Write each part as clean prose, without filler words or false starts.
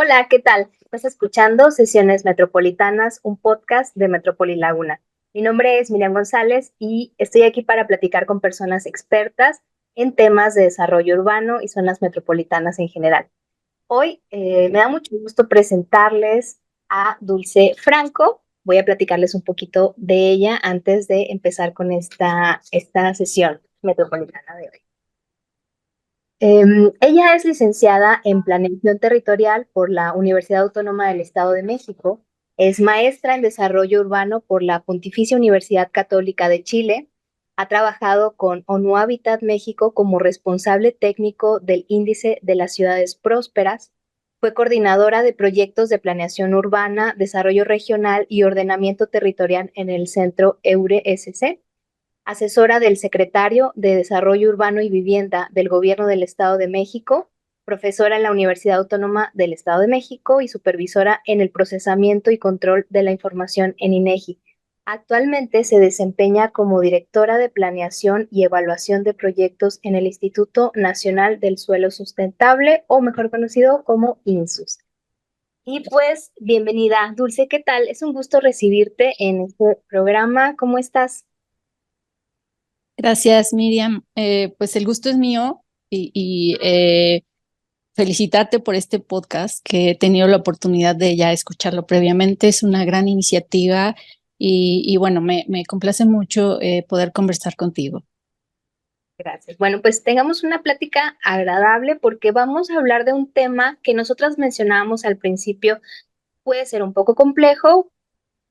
Hola, ¿qué tal? Estás escuchando Sesiones Metropolitanas, un podcast de Metrópoli Laguna. Mi nombre es Miriam González y estoy aquí para platicar con personas expertas en temas de desarrollo urbano y zonas metropolitanas en general. Hoy me da mucho gusto presentarles a Dulce Franco. Voy a platicarles un poquito de ella antes de empezar con esta sesión metropolitana de hoy. Ella es licenciada en Planeación Territorial por la Universidad Autónoma del Estado de México, es maestra en Desarrollo Urbano por la Pontificia Universidad Católica de Chile, ha trabajado con ONU Habitat México como responsable técnico del Índice de las Ciudades Prósperas, fue coordinadora de proyectos de planeación urbana, desarrollo regional y ordenamiento territorial en el Centro EURE-SC, asesora del secretario de Desarrollo Urbano y Vivienda del Gobierno del Estado de México, profesora en la Universidad Autónoma del Estado de México y supervisora en el procesamiento y control de la información en INEGI. Actualmente se desempeña como directora de planeación y evaluación de proyectos en el Instituto Nacional del Suelo Sustentable, o mejor conocido como INSUS. Y pues, bienvenida, Dulce, ¿qué tal? Es un gusto recibirte en este programa. ¿Cómo estás? Gracias, Miriam. Pues el gusto es mío y felicitarte por este podcast que he tenido la oportunidad de ya escucharlo previamente. Es una gran iniciativa y bueno, me complace mucho poder conversar contigo. Gracias. Bueno, pues tengamos una plática agradable porque vamos a hablar de un tema que nosotras mencionábamos al principio. Puede ser un poco complejo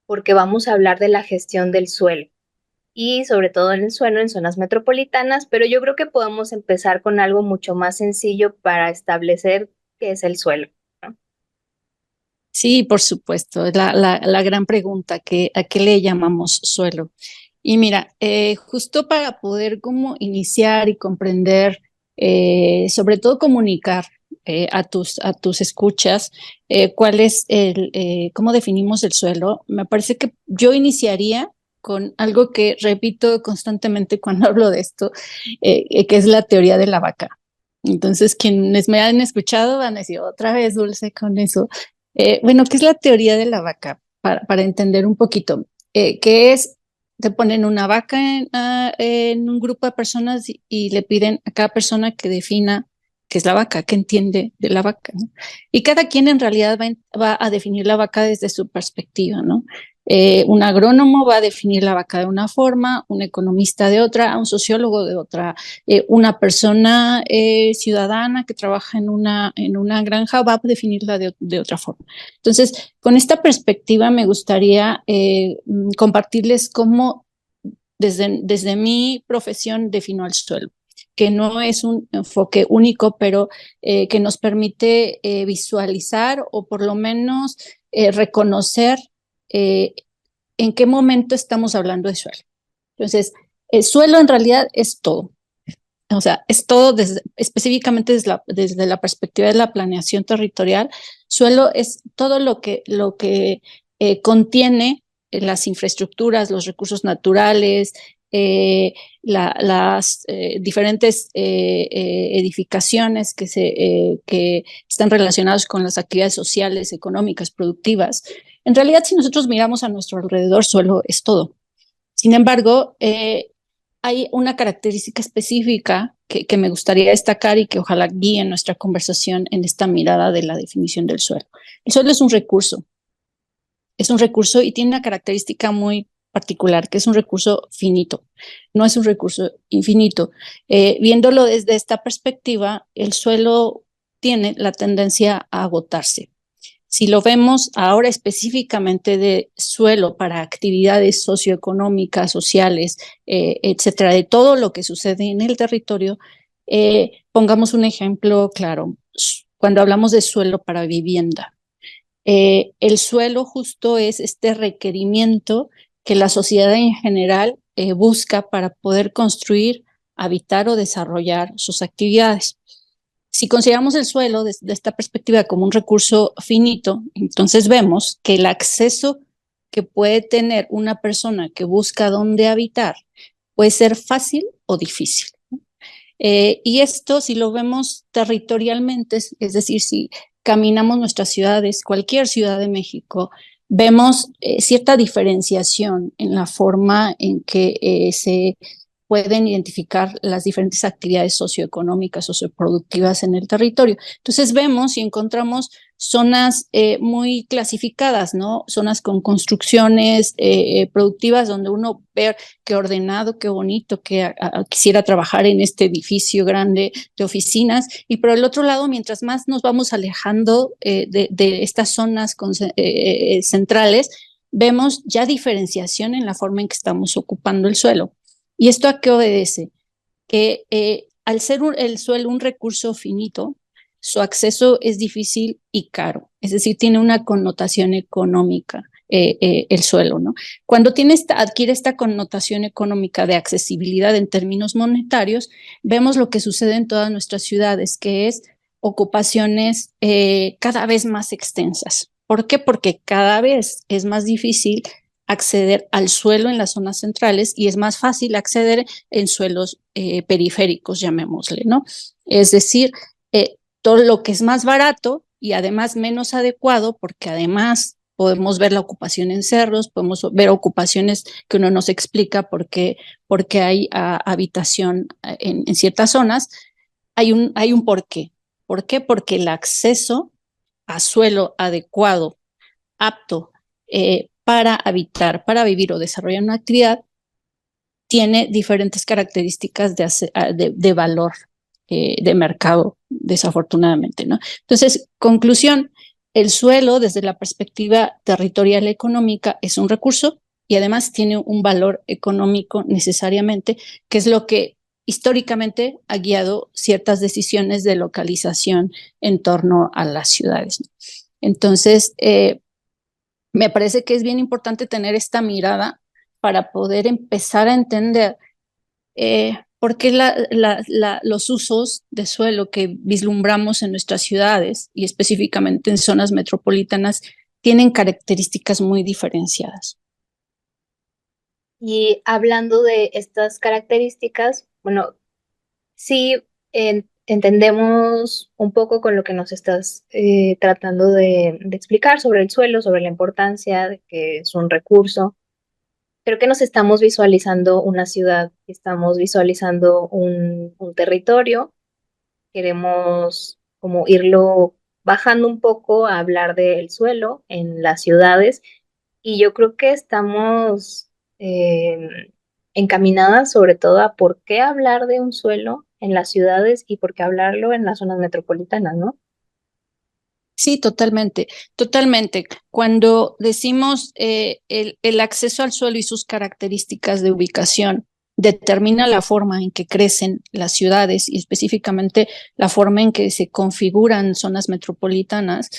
porque vamos a hablar de la gestión del suelo y sobre todo en el suelo en zonas metropolitanas, pero yo creo que podemos empezar con algo mucho más sencillo para establecer qué es el suelo, ¿no? Sí, por supuesto, es la gran pregunta, ¿a qué le llamamos suelo? Y mira, justo para poder como iniciar y comprender, sobre todo comunicar a tus escuchas, cuál es cómo definimos el suelo, me parece que yo iniciaría con algo que repito constantemente cuando hablo de esto, que es la teoría de la vaca. Entonces, quienes me han escuchado van a decir otra vez Dulce con eso. Bueno, ¿qué es la teoría de la vaca? Para entender un poquito, ¿qué es? Te ponen una vaca en un grupo de personas y le piden a cada persona que defina qué es la vaca, qué entiende de la vaca, ¿no? Y cada quien en realidad va a definir la vaca desde su perspectiva, ¿no? Un agrónomo va a definir la vaca de una forma, un economista de otra, un sociólogo de otra, una persona ciudadana que trabaja en una granja va a definirla de otra forma. Entonces, con esta perspectiva me gustaría compartirles cómo desde mi profesión defino el suelo, que no es un enfoque único, pero que nos permite visualizar o por lo menos reconocer eh, en qué momento estamos hablando de suelo. Entonces, el suelo en realidad es todo. O sea, es todo específicamente desde la perspectiva de la planeación territorial. Suelo es todo lo que contiene las infraestructuras, los recursos naturales, las diferentes edificaciones que están relacionadas con las actividades sociales, económicas, productivas. En realidad, si nosotros miramos a nuestro alrededor, suelo es todo. Sin embargo, hay una característica específica que me gustaría destacar y que ojalá guíe nuestra conversación en esta mirada de la definición del suelo. El suelo es un recurso y tiene una característica muy particular, que es un recurso finito, no es un recurso infinito. Viéndolo desde esta perspectiva, el suelo tiene la tendencia a agotarse. Si lo vemos ahora específicamente de suelo para actividades socioeconómicas, sociales, etcétera, de todo lo que sucede en el territorio, pongamos un ejemplo claro. Cuando hablamos de suelo para vivienda, el suelo justo es este requerimiento que la sociedad en general busca para poder construir, habitar o desarrollar sus actividades. Si consideramos el suelo desde esta perspectiva como un recurso finito, entonces vemos que el acceso que puede tener una persona que busca dónde habitar puede ser fácil o difícil. Y esto, si lo vemos territorialmente, es decir, si caminamos nuestras ciudades, cualquier ciudad de México, vemos cierta diferenciación en la forma en que se pueden identificar las diferentes actividades socioeconómicas, socioproductivas en el territorio. Entonces vemos y encontramos zonas muy clasificadas, ¿no? Zonas con construcciones productivas donde uno ve qué ordenado, qué bonito, que quisiera trabajar en este edificio grande de oficinas. Y por el otro lado, mientras más nos vamos alejando de estas zonas centrales, vemos ya diferenciación en la forma en que estamos ocupando el suelo. ¿Y esto a qué obedece? Que al ser el suelo un recurso finito, su acceso es difícil y caro, es decir, tiene una connotación económica el suelo, ¿no? Cuando adquiere esta connotación económica de accesibilidad en términos monetarios, vemos lo que sucede en todas nuestras ciudades, que es ocupaciones cada vez más extensas. ¿Por qué? Porque cada vez es más difícil acceder al suelo en las zonas centrales y es más fácil acceder en suelos periféricos, llamémosle, ¿no? Es decir, todo lo que es más barato y además menos adecuado, porque además podemos ver la ocupación en cerros, podemos ver ocupaciones que uno nos explica porque hay habitación en ciertas zonas, hay un porqué. ¿Por qué? Porque el acceso a suelo adecuado, apto para habitar, para vivir o desarrollar una actividad, tiene diferentes características de valor de mercado, desafortunadamente, ¿no? Entonces, conclusión, el suelo desde la perspectiva territorial económica es un recurso y además tiene un valor económico necesariamente, que es lo que históricamente ha guiado ciertas decisiones de localización en torno a las ciudades, ¿no? Entonces, me parece que es bien importante tener esta mirada para poder empezar a entender por qué los usos de suelo que vislumbramos en nuestras ciudades y específicamente en zonas metropolitanas tienen características muy diferenciadas. Y hablando de estas características, bueno, sí entendemos un poco con lo que nos estás tratando de explicar sobre el suelo, sobre la importancia de que es un recurso. Creo que nos estamos visualizando una ciudad, estamos visualizando un territorio, queremos como irlo bajando un poco a hablar del suelo en las ciudades y yo creo que estamos encaminadas sobre todo a por qué hablar de un suelo en las ciudades y por qué hablarlo en las zonas metropolitanas, ¿no? Sí, totalmente, totalmente. Cuando decimos el acceso al suelo y sus características de ubicación determina la forma en que crecen las ciudades y específicamente la forma en que se configuran zonas metropolitanas,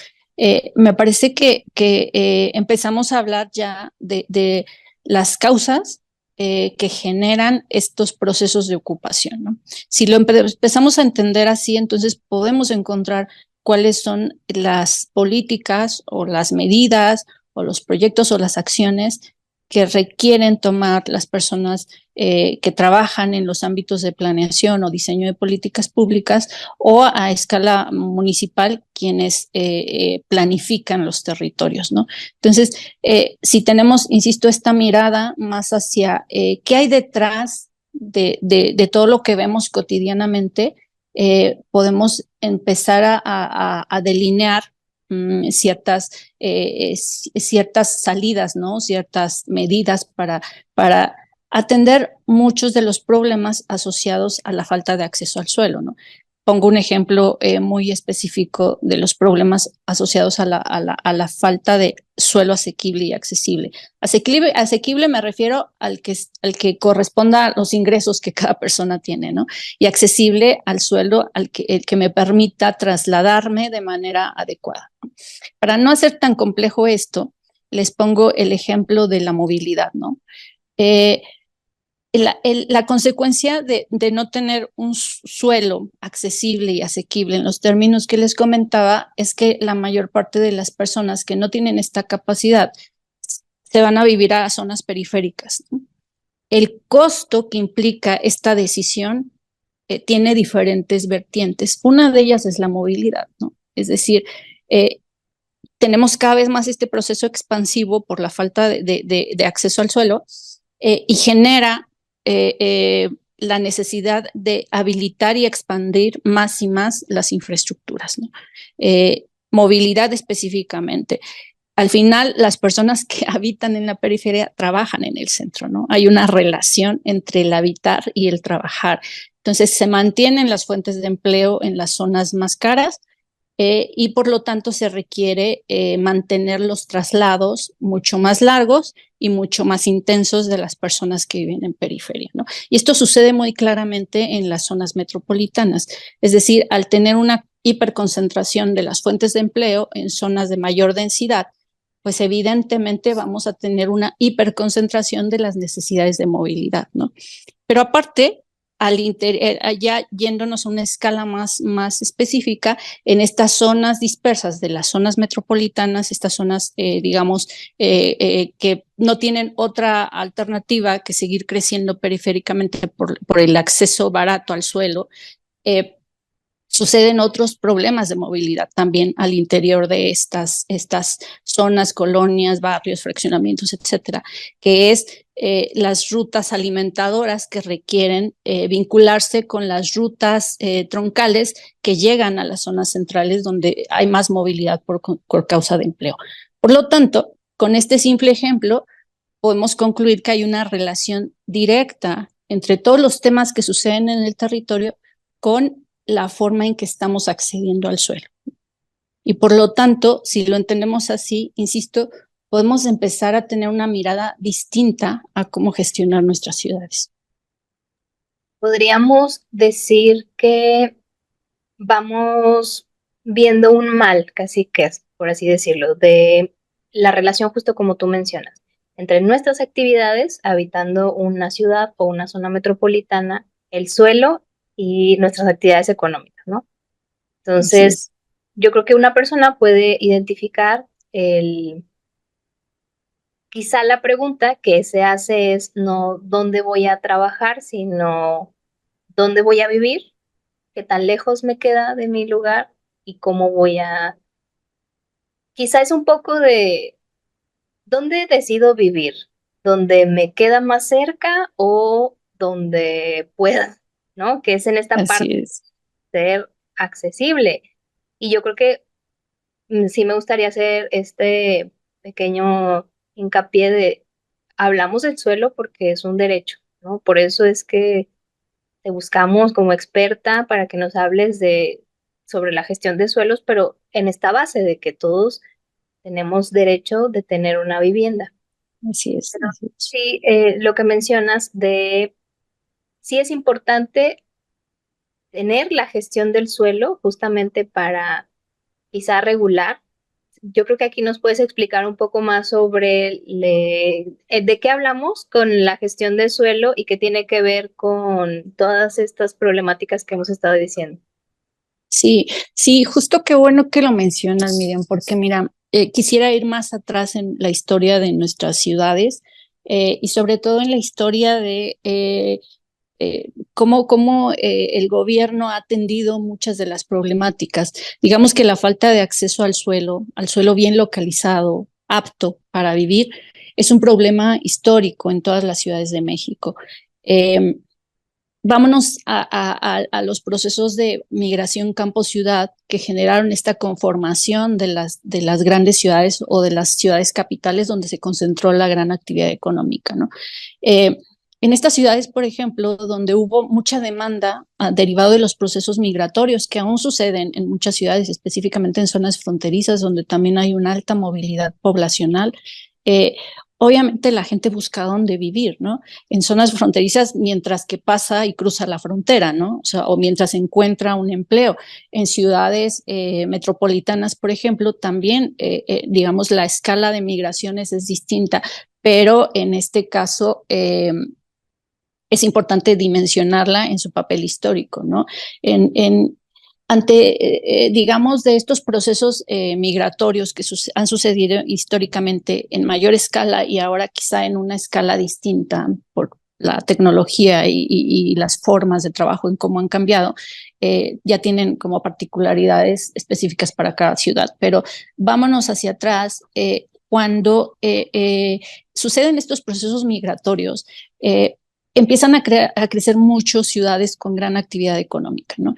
me parece que empezamos a hablar ya de las causas que generan estos procesos de ocupación, ¿no? Si lo empezamos a entender así, entonces podemos encontrar cuáles son las políticas o las medidas o los proyectos o las acciones que requieren tomar las personas que trabajan en los ámbitos de planeación o diseño de políticas públicas o a escala municipal quienes planifican los territorios, ¿no? Entonces, si tenemos, insisto, esta mirada más hacia qué hay detrás de todo lo que vemos cotidianamente, podemos empezar a delinear ciertas salidas, ¿no? Ciertas medidas para atender muchos de los problemas asociados a la falta de acceso al suelo, ¿no? Pongo un ejemplo muy específico de los problemas asociados a la falta de suelo asequible y accesible. Asequible me refiero al que corresponda a los ingresos que cada persona tiene, ¿no? Y accesible al suelo el que me permita trasladarme de manera adecuada. Para no hacer tan complejo esto, les pongo el ejemplo de la movilidad, ¿no? Eh, la consecuencia de no tener un suelo accesible y asequible en los términos que les comentaba es que la mayor parte de las personas que no tienen esta capacidad se van a vivir a zonas periféricas, ¿no? El costo que implica esta decisión tiene diferentes vertientes. Una de ellas es la movilidad, ¿no? Es decir, tenemos cada vez más este proceso expansivo por la falta de acceso al suelo y genera la necesidad de habilitar y expandir más y más las infraestructuras, ¿no? Movilidad específicamente. Al final, las personas que habitan en la periferia trabajan en el centro, ¿no? Hay una relación entre el habitar y el trabajar. Entonces, se mantienen las fuentes de empleo en las zonas más caras y por lo tanto se requiere mantener los traslados mucho más largos y mucho más intensos de las personas que viven en periferia, ¿no? Y esto sucede muy claramente en las zonas metropolitanas, es decir, al tener una hiperconcentración de las fuentes de empleo en zonas de mayor densidad, pues evidentemente vamos a tener una hiperconcentración de las necesidades de movilidad, ¿no? Pero aparte, ya yéndonos a una escala más específica, en estas zonas dispersas de las zonas metropolitanas, estas zonas, digamos, que no tienen otra alternativa que seguir creciendo periféricamente por el acceso barato al suelo, suceden otros problemas de movilidad también al interior de estas zonas, colonias, barrios, fraccionamientos, etcétera, que es las rutas alimentadoras que requieren vincularse con las rutas troncales que llegan a las zonas centrales donde hay más movilidad por causa de empleo. Por lo tanto, con este simple ejemplo, podemos concluir que hay una relación directa entre todos los temas que suceden en el territorio con la forma en que estamos accediendo al suelo. Y por lo tanto, si lo entendemos así, insisto, podemos empezar a tener una mirada distinta a cómo gestionar nuestras ciudades. Podríamos decir que vamos viendo un mal, casi que es, por así decirlo, de la relación justo como tú mencionas, entre nuestras actividades habitando una ciudad o una zona metropolitana, el suelo y nuestras actividades económicas, ¿no? Entonces, yo creo que una persona puede identificar quizá la pregunta que se hace es no dónde voy a trabajar, sino dónde voy a vivir, qué tan lejos me queda de mi lugar y cómo voy a... Quizá es un poco de dónde decido vivir, dónde me queda más cerca o donde pueda, ¿no? Que es en esta Así parte es. de ser accesible. Y yo creo que sí me gustaría hacer este pequeño hincapié de, hablamos del suelo porque es un derecho, ¿no? Por eso es que te buscamos como experta para que nos hables sobre la gestión de suelos, pero en esta base de que todos tenemos derecho de tener una vivienda. Así es. Pero Así es. sí, lo que mencionas de, sí es importante tener la gestión del suelo justamente para quizá regular. Yo creo que aquí nos puedes explicar un poco más sobre de qué hablamos con la gestión del suelo y qué tiene que ver con todas estas problemáticas que hemos estado diciendo. Sí, sí, justo qué bueno que lo mencionas, Miriam, porque mira, quisiera ir más atrás en la historia de nuestras ciudades y sobre todo en la historia de cómo el gobierno ha atendido muchas de las problemáticas. Digamos que la falta de acceso al suelo bien localizado, apto para vivir, es un problema histórico en todas las ciudades de México. Eh, Vámonos a los procesos de migración campo-ciudad que generaron esta conformación de las grandes ciudades o de las ciudades capitales donde se concentró la gran actividad económica, ¿no? En estas ciudades, por ejemplo, donde hubo mucha demanda derivado de los procesos migratorios que aún suceden en muchas ciudades, específicamente en zonas fronterizas donde también hay una alta movilidad poblacional, eh, obviamente la gente busca dónde vivir, ¿no? En zonas fronterizas mientras que pasa y cruza la frontera, ¿no? O sea, o mientras encuentra un empleo. En ciudades metropolitanas, por ejemplo, también, digamos, la escala de migraciones es distinta, pero en este caso es importante dimensionarla en su papel histórico, ¿no? Ante, digamos, de estos procesos migratorios que han sucedido históricamente en mayor escala y ahora quizá en una escala distinta por la tecnología y las formas de trabajo en cómo han cambiado, ya tienen como particularidades específicas para cada ciudad. Pero vámonos hacia atrás. Cuando suceden estos procesos migratorios, empiezan a crecer muchas ciudades con gran actividad económica, ¿no?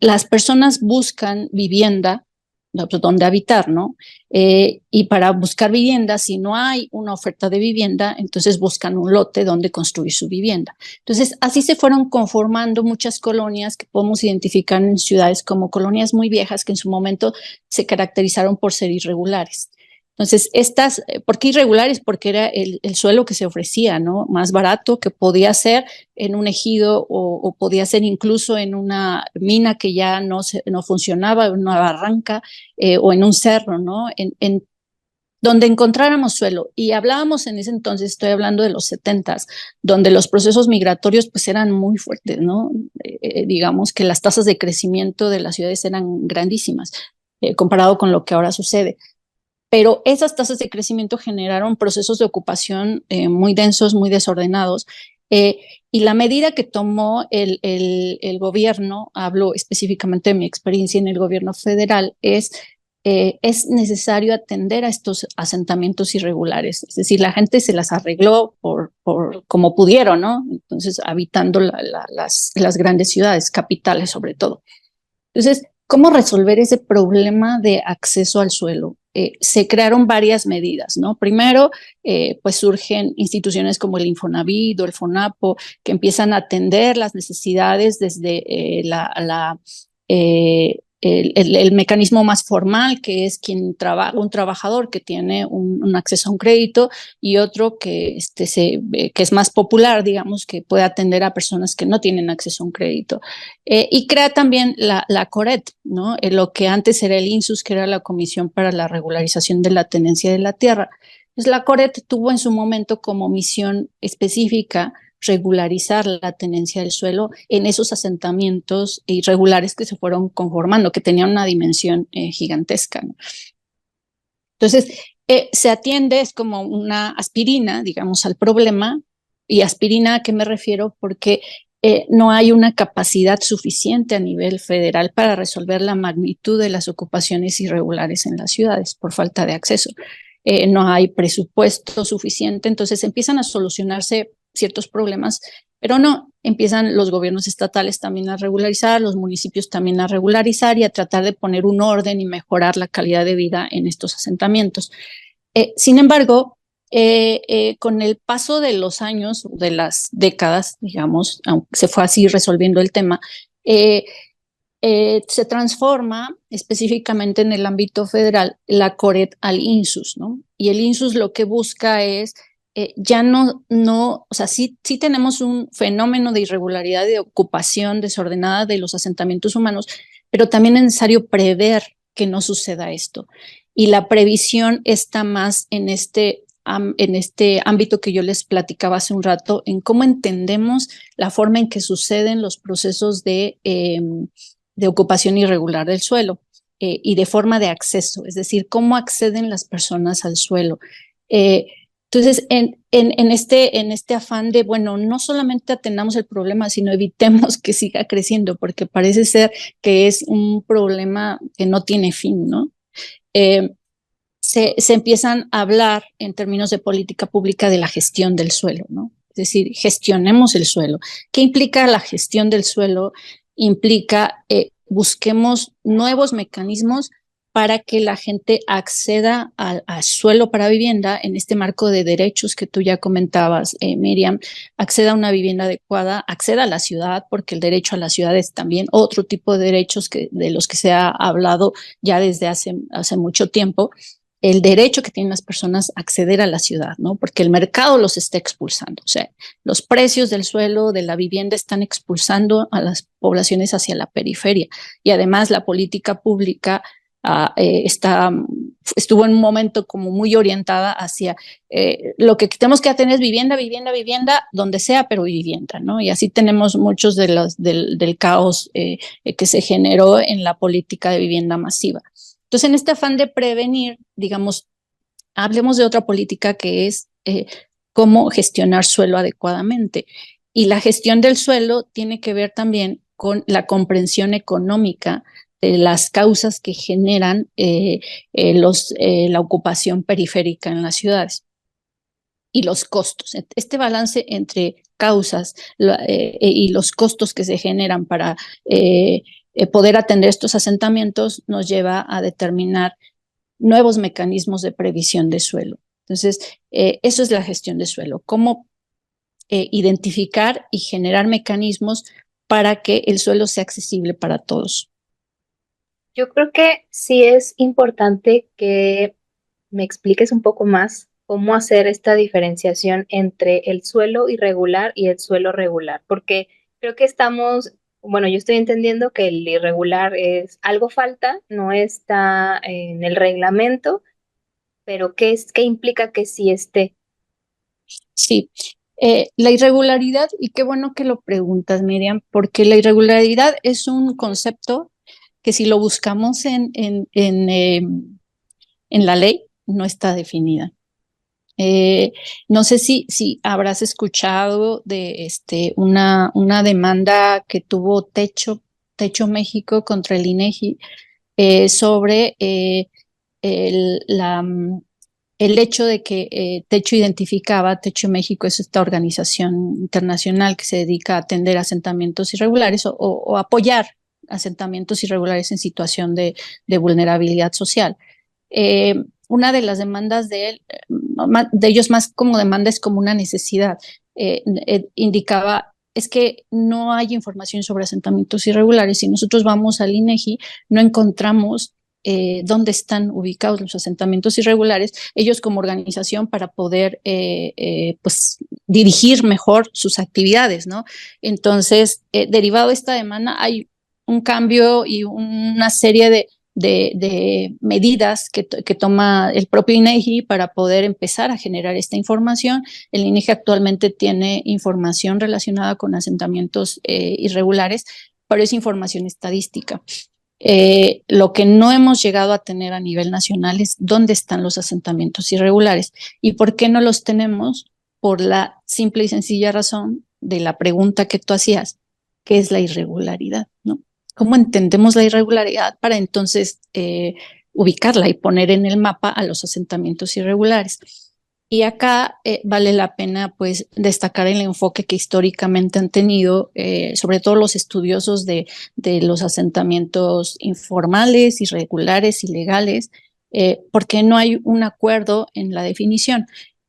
Las personas buscan vivienda donde habitar, ¿no? Y para buscar vivienda, si no hay una oferta de vivienda, entonces buscan un lote donde construir su vivienda. Entonces, así se fueron conformando muchas colonias que podemos identificar en ciudades como colonias muy viejas que en su momento se caracterizaron por ser irregulares. Entonces, ¿por qué irregulares? Porque era el suelo que se ofrecía, ¿no? Más barato, que podía ser en un ejido o podía ser incluso en una mina que ya no funcionaba, en una barranca o en un cerro, ¿no? Donde encontráramos suelo. Y hablábamos en ese entonces, estoy hablando de los 70s, donde los procesos migratorios pues eran muy fuertes, ¿no? Digamos que las tasas de crecimiento de las ciudades eran grandísimas comparado con lo que ahora sucede. Pero esas tasas de crecimiento generaron procesos de ocupación muy densos, muy desordenados. Eh, y la medida que tomó el gobierno, hablo específicamente de mi experiencia en el gobierno federal, es necesario atender a estos asentamientos irregulares. Es decir, la gente se las arregló como pudieron, ¿no? Entonces, habitando las grandes ciudades, capitales sobre todo. Entonces, ¿cómo resolver ese problema de acceso al suelo? Se crearon varias medidas, ¿no? Primero, pues surgen instituciones como el Infonavit o el FONAPO que empiezan a atender las necesidades desde el mecanismo más formal, que es un trabajador que tiene un acceso a un crédito, y otro que es más popular, digamos, que puede atender a personas que no tienen acceso a un crédito. Y crea también la CORET, ¿no? Lo que antes era el INSUS, que era la Comisión para la Regularización de la Tenencia de la Tierra. Pues la CORET tuvo en su momento como misión específica regularizar la tenencia del suelo en esos asentamientos irregulares que se fueron conformando, que tenían una dimensión gigantesca, ¿no? Entonces, se atiende, es como una aspirina, digamos, al problema. ¿Y aspirina a qué me refiero? Porque no hay una capacidad suficiente a nivel federal para resolver la magnitud de las ocupaciones irregulares en las ciudades por falta de acceso. No hay presupuesto suficiente, entonces empiezan a solucionarse ciertos problemas, pero no, empiezan los gobiernos estatales también a regularizar, los municipios también a regularizar y a tratar de poner un orden y mejorar la calidad de vida en estos asentamientos. Sin embargo, con el paso de los años, de las décadas, digamos, aunque se fue así resolviendo el tema, se transforma específicamente en el ámbito federal la CORET al INSUS, ¿no? Y el INSUS lo que busca es ya o sea, sí tenemos un fenómeno de irregularidad, de ocupación desordenada de los asentamientos humanos, pero también es necesario prever que no suceda esto. Y la previsión está más en este ámbito que yo les platicaba hace un rato, en cómo entendemos la forma en que suceden los procesos de ocupación irregular del suelo y de forma de acceso, es decir, cómo acceden las personas al suelo. Entonces, en este afán de, bueno, no solamente atendamos el problema, sino evitemos que siga creciendo, porque parece ser que es un problema que no tiene fin, ¿no? Se empiezan a hablar en términos de política pública de la gestión del suelo, ¿no? Es decir, gestionemos el suelo. ¿Qué implica la gestión del suelo? Implica busquemos nuevos mecanismos para que la gente acceda al suelo para vivienda en este marco de derechos que tú ya comentabas, Miriam, acceda a una vivienda adecuada, acceda a la ciudad, porque el derecho a la ciudad es también otro tipo de derechos de los que se ha hablado ya desde hace mucho tiempo. El derecho que tienen las personas a acceder a la ciudad, ¿no? Porque el mercado los está expulsando. O sea, los precios del suelo, de la vivienda, están expulsando a las poblaciones hacia la periferia. Y además la política pública estuvo en un momento como muy orientada hacia lo que tenemos que tener es vivienda, vivienda, vivienda, donde sea, pero vivienda, ¿no? Y así tenemos muchos del caos que se generó en la política de vivienda masiva. Entonces, en este afán de prevenir, digamos, hablemos de otra política que es cómo gestionar suelo adecuadamente. Y la gestión del suelo tiene que ver también con la comprensión económica de las causas que generan la ocupación periférica en las ciudades y los costos. Este balance entre causas y los costos que se generan para poder atender estos asentamientos nos lleva a determinar nuevos mecanismos de previsión de suelo. Entonces, eso es la gestión de suelo, cómo identificar y generar mecanismos para que el suelo sea accesible para todos. Yo creo que sí es importante que me expliques un poco más cómo hacer esta diferenciación entre el suelo irregular y el suelo regular, porque creo que estamos, bueno, yo estoy entendiendo que el irregular es algo falta, no está en el reglamento, pero ¿qué implica que sí esté? Sí, la irregularidad, y qué bueno que lo preguntas, Miriam, porque la irregularidad es un concepto que si lo buscamos en la ley, no está definida. No sé si habrás escuchado de una demanda que tuvo Techo México contra el INEGI sobre el, la, el hecho de que Techo México es esta organización internacional que se dedica a atender asentamientos irregulares o apoyar asentamientos irregulares en situación de vulnerabilidad social. Una de las demandas de ellos más como demanda es como una necesidad. Indicaba, es que no hay información sobre asentamientos irregulares. Si nosotros vamos al INEGI, no encontramos dónde están ubicados los asentamientos irregulares, ellos como organización para poder pues dirigir mejor sus actividades, ¿no? Entonces, derivado de esta demanda, hay un cambio y una serie de medidas que toma el propio INEGI para poder empezar a generar esta información. El INEGI actualmente tiene información relacionada con asentamientos irregulares, pero es información estadística. Lo que no hemos llegado a tener a nivel nacional es dónde están los asentamientos irregulares. ¿Y por qué no los tenemos? Por la simple y sencilla razón de la pregunta que tú hacías, ¿qué es la irregularidad? ¿No? ¿Cómo entendemos la irregularidad para entonces ubicarla y poner en el mapa a los asentamientos irregulares? Y acá vale la pena pues destacar el enfoque que históricamente han tenido, sobre todo los estudiosos de los asentamientos informales, irregulares, ilegales, porque no hay un acuerdo en la definición.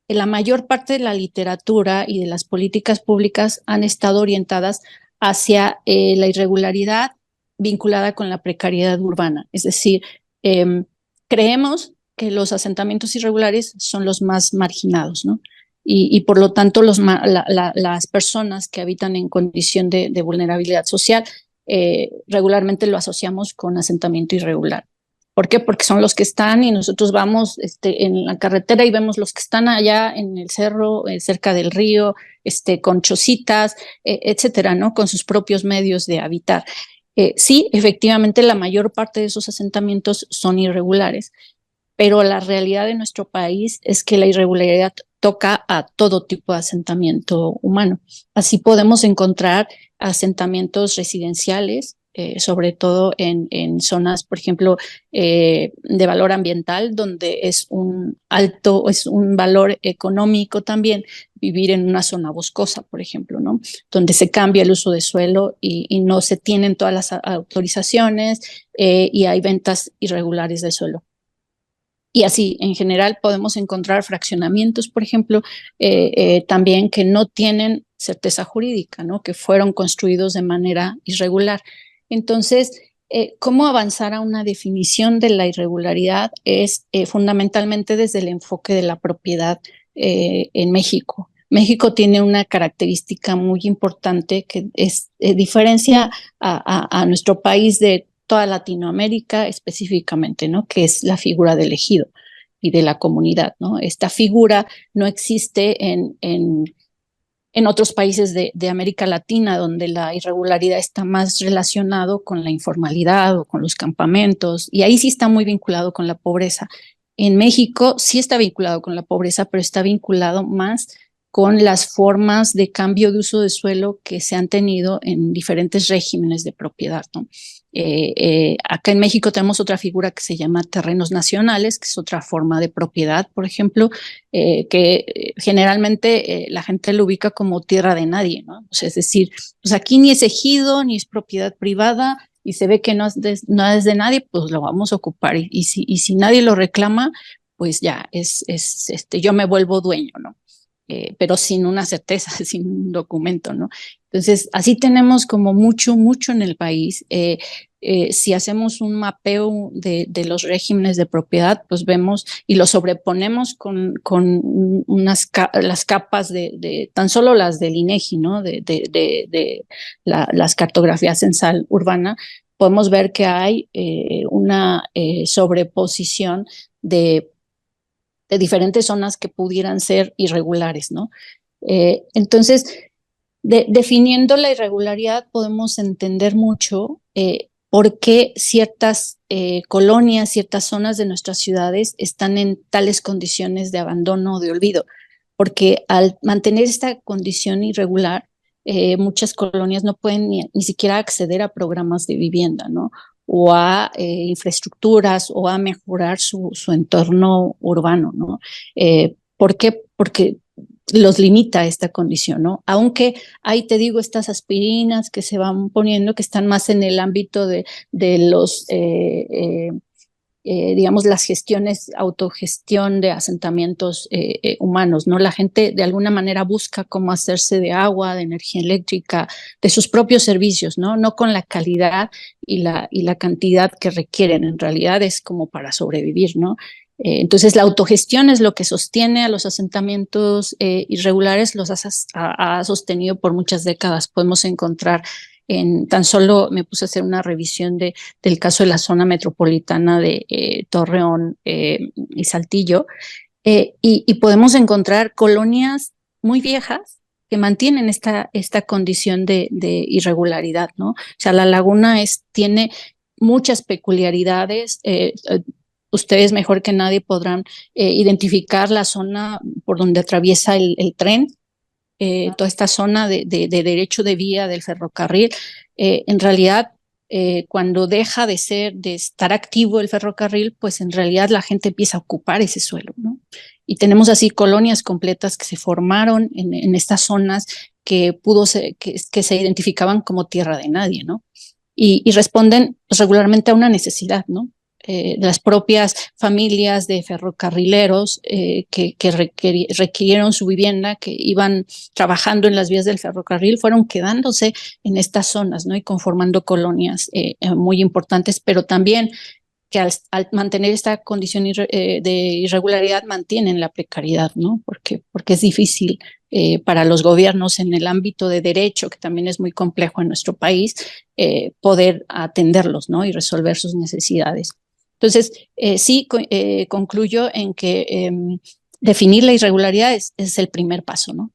La mayor parte de la literatura y de las políticas públicas han estado orientadas hacia la irregularidad vinculada con la precariedad urbana, es decir, creemos que los asentamientos irregulares son los más marginados, ¿no? Y por lo tanto las personas que habitan en condición de vulnerabilidad social regularmente lo asociamos con asentamiento irregular. ¿Por qué? Porque son los que están y nosotros vamos en la carretera y vemos los que están allá en el cerro, cerca del río, con chocitas, etcétera, ¿no? Con sus propios medios de habitar. Sí, efectivamente, la mayor parte de esos asentamientos son irregulares, pero la realidad de nuestro país es que la irregularidad toca a todo tipo de asentamiento humano. Así podemos encontrar asentamientos residenciales, sobre todo en zonas, por ejemplo, de valor ambiental, donde es es un valor económico también vivir en una zona boscosa, por ejemplo, ¿no? Donde se cambia el uso de suelo y no se tienen todas las autorizaciones y hay ventas irregulares de suelo. Y así, en general, podemos encontrar fraccionamientos, por ejemplo, también que no tienen certeza jurídica, ¿no? Que fueron construidos de manera irregular. Entonces, cómo avanzar a una definición de la irregularidad es fundamentalmente desde el enfoque de la propiedad en México. México tiene una característica muy importante que diferencia a nuestro país de toda Latinoamérica específicamente, ¿no? Que es la figura del ejido y de la comunidad, ¿no? Esta figura no existe en otros países de América Latina, donde la irregularidad está más relacionado con la informalidad o con los campamentos, y ahí sí está muy vinculado con la pobreza. En México sí está vinculado con la pobreza, pero está vinculado más con las formas de cambio de uso de suelo que se han tenido en diferentes regímenes de propiedad, ¿no? Acá en México tenemos otra figura que se llama terrenos nacionales, que es otra forma de propiedad, por ejemplo, que generalmente la gente lo ubica como tierra de nadie, ¿no? O sea, es decir, pues aquí ni es ejido, ni es propiedad privada, y se ve que no es de nadie, pues lo vamos a ocupar. Y si nadie lo reclama, pues ya yo me vuelvo dueño, ¿no? Pero sin una certeza, sin un documento, ¿no? Entonces, así tenemos como mucho en el país. Si hacemos un mapeo de los regímenes de propiedad, pues vemos y lo sobreponemos con las capas tan solo las del INEGI, ¿no? Las cartografías censal urbana, podemos ver que hay una sobreposición de diferentes zonas que pudieran ser irregulares, ¿no? Entonces, definiendo la irregularidad podemos entender mucho por qué ciertas colonias, ciertas zonas de nuestras ciudades están en tales condiciones de abandono o de olvido, porque al mantener esta condición irregular, muchas colonias no pueden ni siquiera acceder a programas de vivienda, ¿no? O a infraestructuras o a mejorar su entorno urbano, ¿no? ¿Por qué? Porque los limita esta condición, ¿no? Aunque ahí te digo, estas aspirinas que se van poniendo, que están más en el ámbito de los digamos, las gestiones, autogestión de asentamientos humanos, ¿no? La gente de alguna manera busca cómo hacerse de agua, de energía eléctrica, de sus propios servicios, ¿no? No con la calidad y la cantidad que requieren, en realidad es como para sobrevivir, ¿no? Entonces, la autogestión es lo que sostiene a los asentamientos irregulares, ha sostenido por muchas décadas. Podemos encontrar tan solo me puse a hacer una revisión del caso de la zona metropolitana de Torreón y Saltillo, y podemos encontrar colonias muy viejas que mantienen esta condición de irregularidad, ¿no? O sea, la laguna tiene muchas peculiaridades. Ustedes mejor que nadie podrán identificar la zona por donde atraviesa el tren, toda esta zona de derecho de vía del ferrocarril. En realidad, cuando deja de estar activo el ferrocarril, pues en realidad la gente empieza a ocupar ese suelo, ¿no? Y tenemos así colonias completas que se formaron en estas zonas que se identificaban como tierra de nadie, ¿no? Y responden regularmente a una necesidad, ¿no? Las propias familias de ferrocarrileros que requirieron su vivienda, que iban trabajando en las vías del ferrocarril, fueron quedándose en estas zonas, ¿no? Y conformando colonias muy importantes, pero también que al mantener esta condición de irregularidad mantienen la precariedad, ¿no? Porque es difícil para los gobiernos en el ámbito de derecho, que también es muy complejo en nuestro país, poder atenderlos, ¿no? Y resolver sus necesidades. Entonces, sí, concluyo en que definir la irregularidad es el primer paso, ¿no?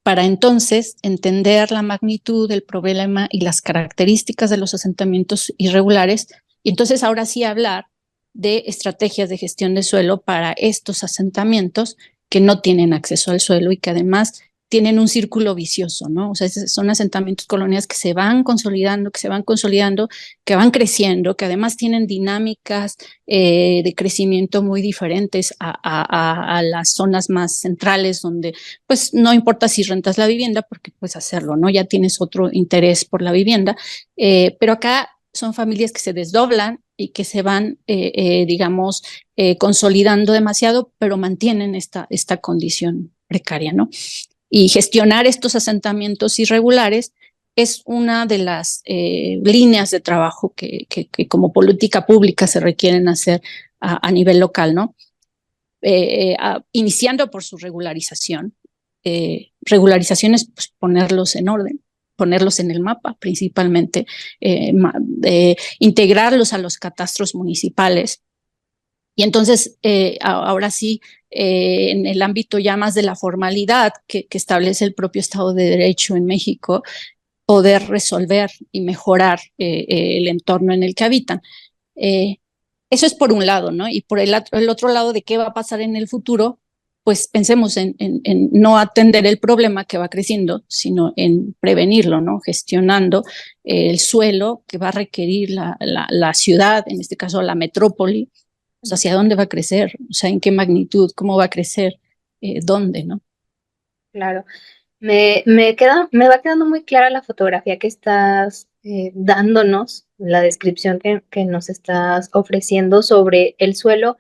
Para entonces entender la magnitud del problema y las características de los asentamientos irregulares, y entonces ahora sí hablar de estrategias de gestión de suelo para estos asentamientos que no tienen acceso al suelo y que además tienen un círculo vicioso, ¿no? O sea, son asentamientos colonias que se van consolidando, que van creciendo, que además tienen dinámicas de crecimiento muy diferentes a las zonas más centrales, donde pues no importa si rentas la vivienda, porque puedes hacerlo, ¿no? Ya tienes otro interés por la vivienda, pero acá son familias que se desdoblan y que se van, digamos, consolidando demasiado, pero mantienen esta condición precaria, ¿no? Y gestionar estos asentamientos irregulares es una de las líneas de trabajo que como política pública se requieren hacer a nivel local, ¿no? Iniciando por su regularización. Regularización es pues, ponerlos en orden, ponerlos en el mapa principalmente, integrarlos a los catastros municipales. Y entonces, ahora sí, en el ámbito ya más de la formalidad que establece el propio Estado de Derecho en México, poder resolver y mejorar el entorno en el que habitan. Eso es por un lado, ¿no? Y por el otro lado de qué va a pasar en el futuro, pues pensemos en no atender el problema que va creciendo, sino en prevenirlo, ¿no? Gestionando el suelo que va a requerir la ciudad, en este caso la metrópoli, pues hacia dónde va a crecer, o sea, en qué magnitud, cómo va a crecer, dónde, ¿no? Claro. Me va quedando muy clara la fotografía que estás dándonos, la descripción que nos estás ofreciendo sobre el suelo.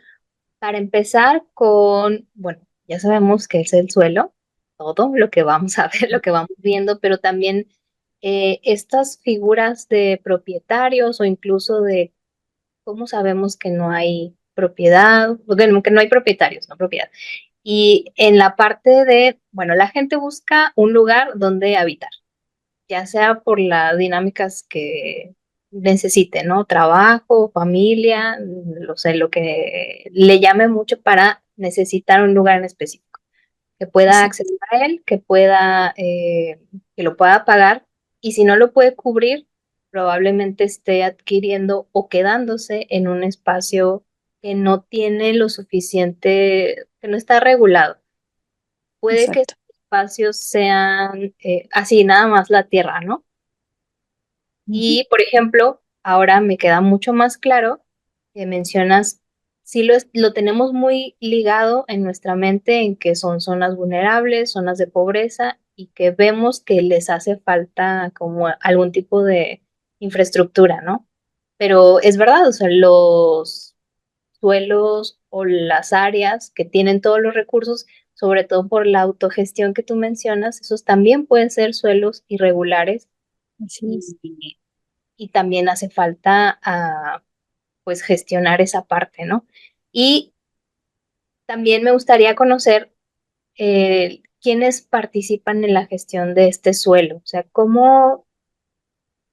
Para empezar con, bueno, ya sabemos que es el suelo, todo lo que vamos a ver, lo que vamos viendo, pero también estas figuras de propietarios o incluso de cómo sabemos que no hay propiedad, que no hay propietarios, no propiedad. Y en la parte de, bueno, la gente busca un lugar donde habitar, ya sea por las dinámicas que necesite, ¿no? Trabajo, familia, no sé, lo que le llame mucho para necesitar un lugar en específico, que pueda Exacto, acceder a él, que lo pueda pagar, y si no lo puede cubrir, probablemente esté adquiriendo o quedándose en un espacio que no tiene lo suficiente, que no está regulado. Puede que exacto. estos espacios sean así, nada más la tierra, ¿no? Ujú. Y, por ejemplo, ahora me queda mucho más claro que mencionas, sí lo tenemos muy ligado en nuestra mente en que son zonas vulnerables, zonas de pobreza y que vemos que les hace falta como algún tipo de infraestructura, ¿no? Pero es verdad, o sea, los suelos o las áreas que tienen todos los recursos, sobre todo por la autogestión que tú mencionas, esos también pueden ser suelos irregulares Así es. y, y también hace falta pues gestionar esa parte, ¿no? Y también me gustaría conocer quiénes participan en la gestión de este suelo, o sea,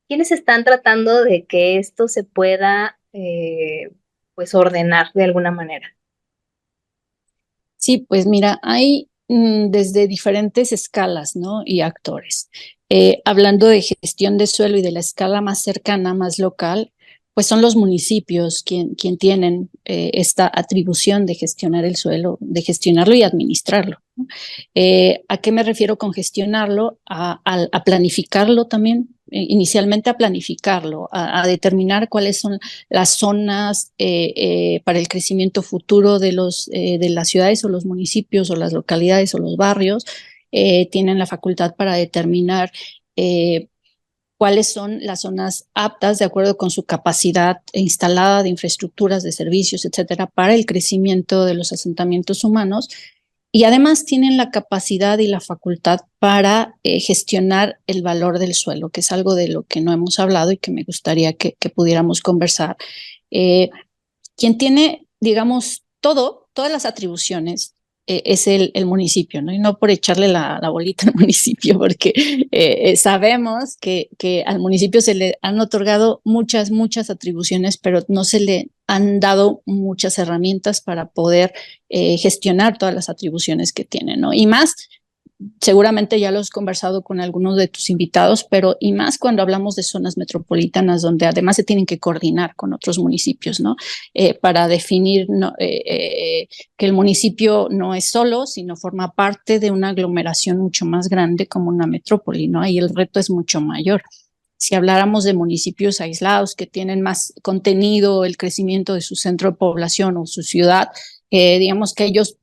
quiénes están tratando de que esto se pueda pues ordenar de alguna manera. Sí, pues mira, hay desde diferentes escalas, ¿no? Y actores. Hablando de gestión de suelo y de la escala más cercana, más local, pues son los municipios quien tienen esta atribución de gestionar el suelo, de gestionarlo y administrarlo, ¿no? ¿A qué me refiero con gestionarlo? A planificarlo también, inicialmente a planificarlo, a determinar cuáles son las zonas para el crecimiento futuro de las ciudades o los municipios o las localidades o los barrios. Tienen la facultad para determinar cuáles son las zonas aptas de acuerdo con su capacidad instalada de infraestructuras, de servicios, etcétera, para el crecimiento de los asentamientos humanos. Y además tienen la capacidad y la facultad para gestionar el valor del suelo, que es algo de lo que no hemos hablado y que me gustaría que pudiéramos conversar. Eh, Quien tiene, digamos, todas las atribuciones es el municipio, ¿no? Y no por echarle la bolita al municipio, porque sabemos que al municipio se le han otorgado muchas atribuciones, pero no se le han dado muchas herramientas para poder gestionar todas las atribuciones que tiene, ¿no? Y más seguramente ya lo has conversado con algunos de tus invitados, pero y más cuando hablamos de zonas metropolitanas, donde además se tienen que coordinar con otros municipios, ¿no? Para definir no, que el municipio no es solo, sino forma parte de una aglomeración mucho más grande como una metrópoli, ¿no? Ahí el reto es mucho mayor. Si habláramos de municipios aislados que tienen más contenido, el crecimiento de su centro de población o su ciudad, digamos que ellos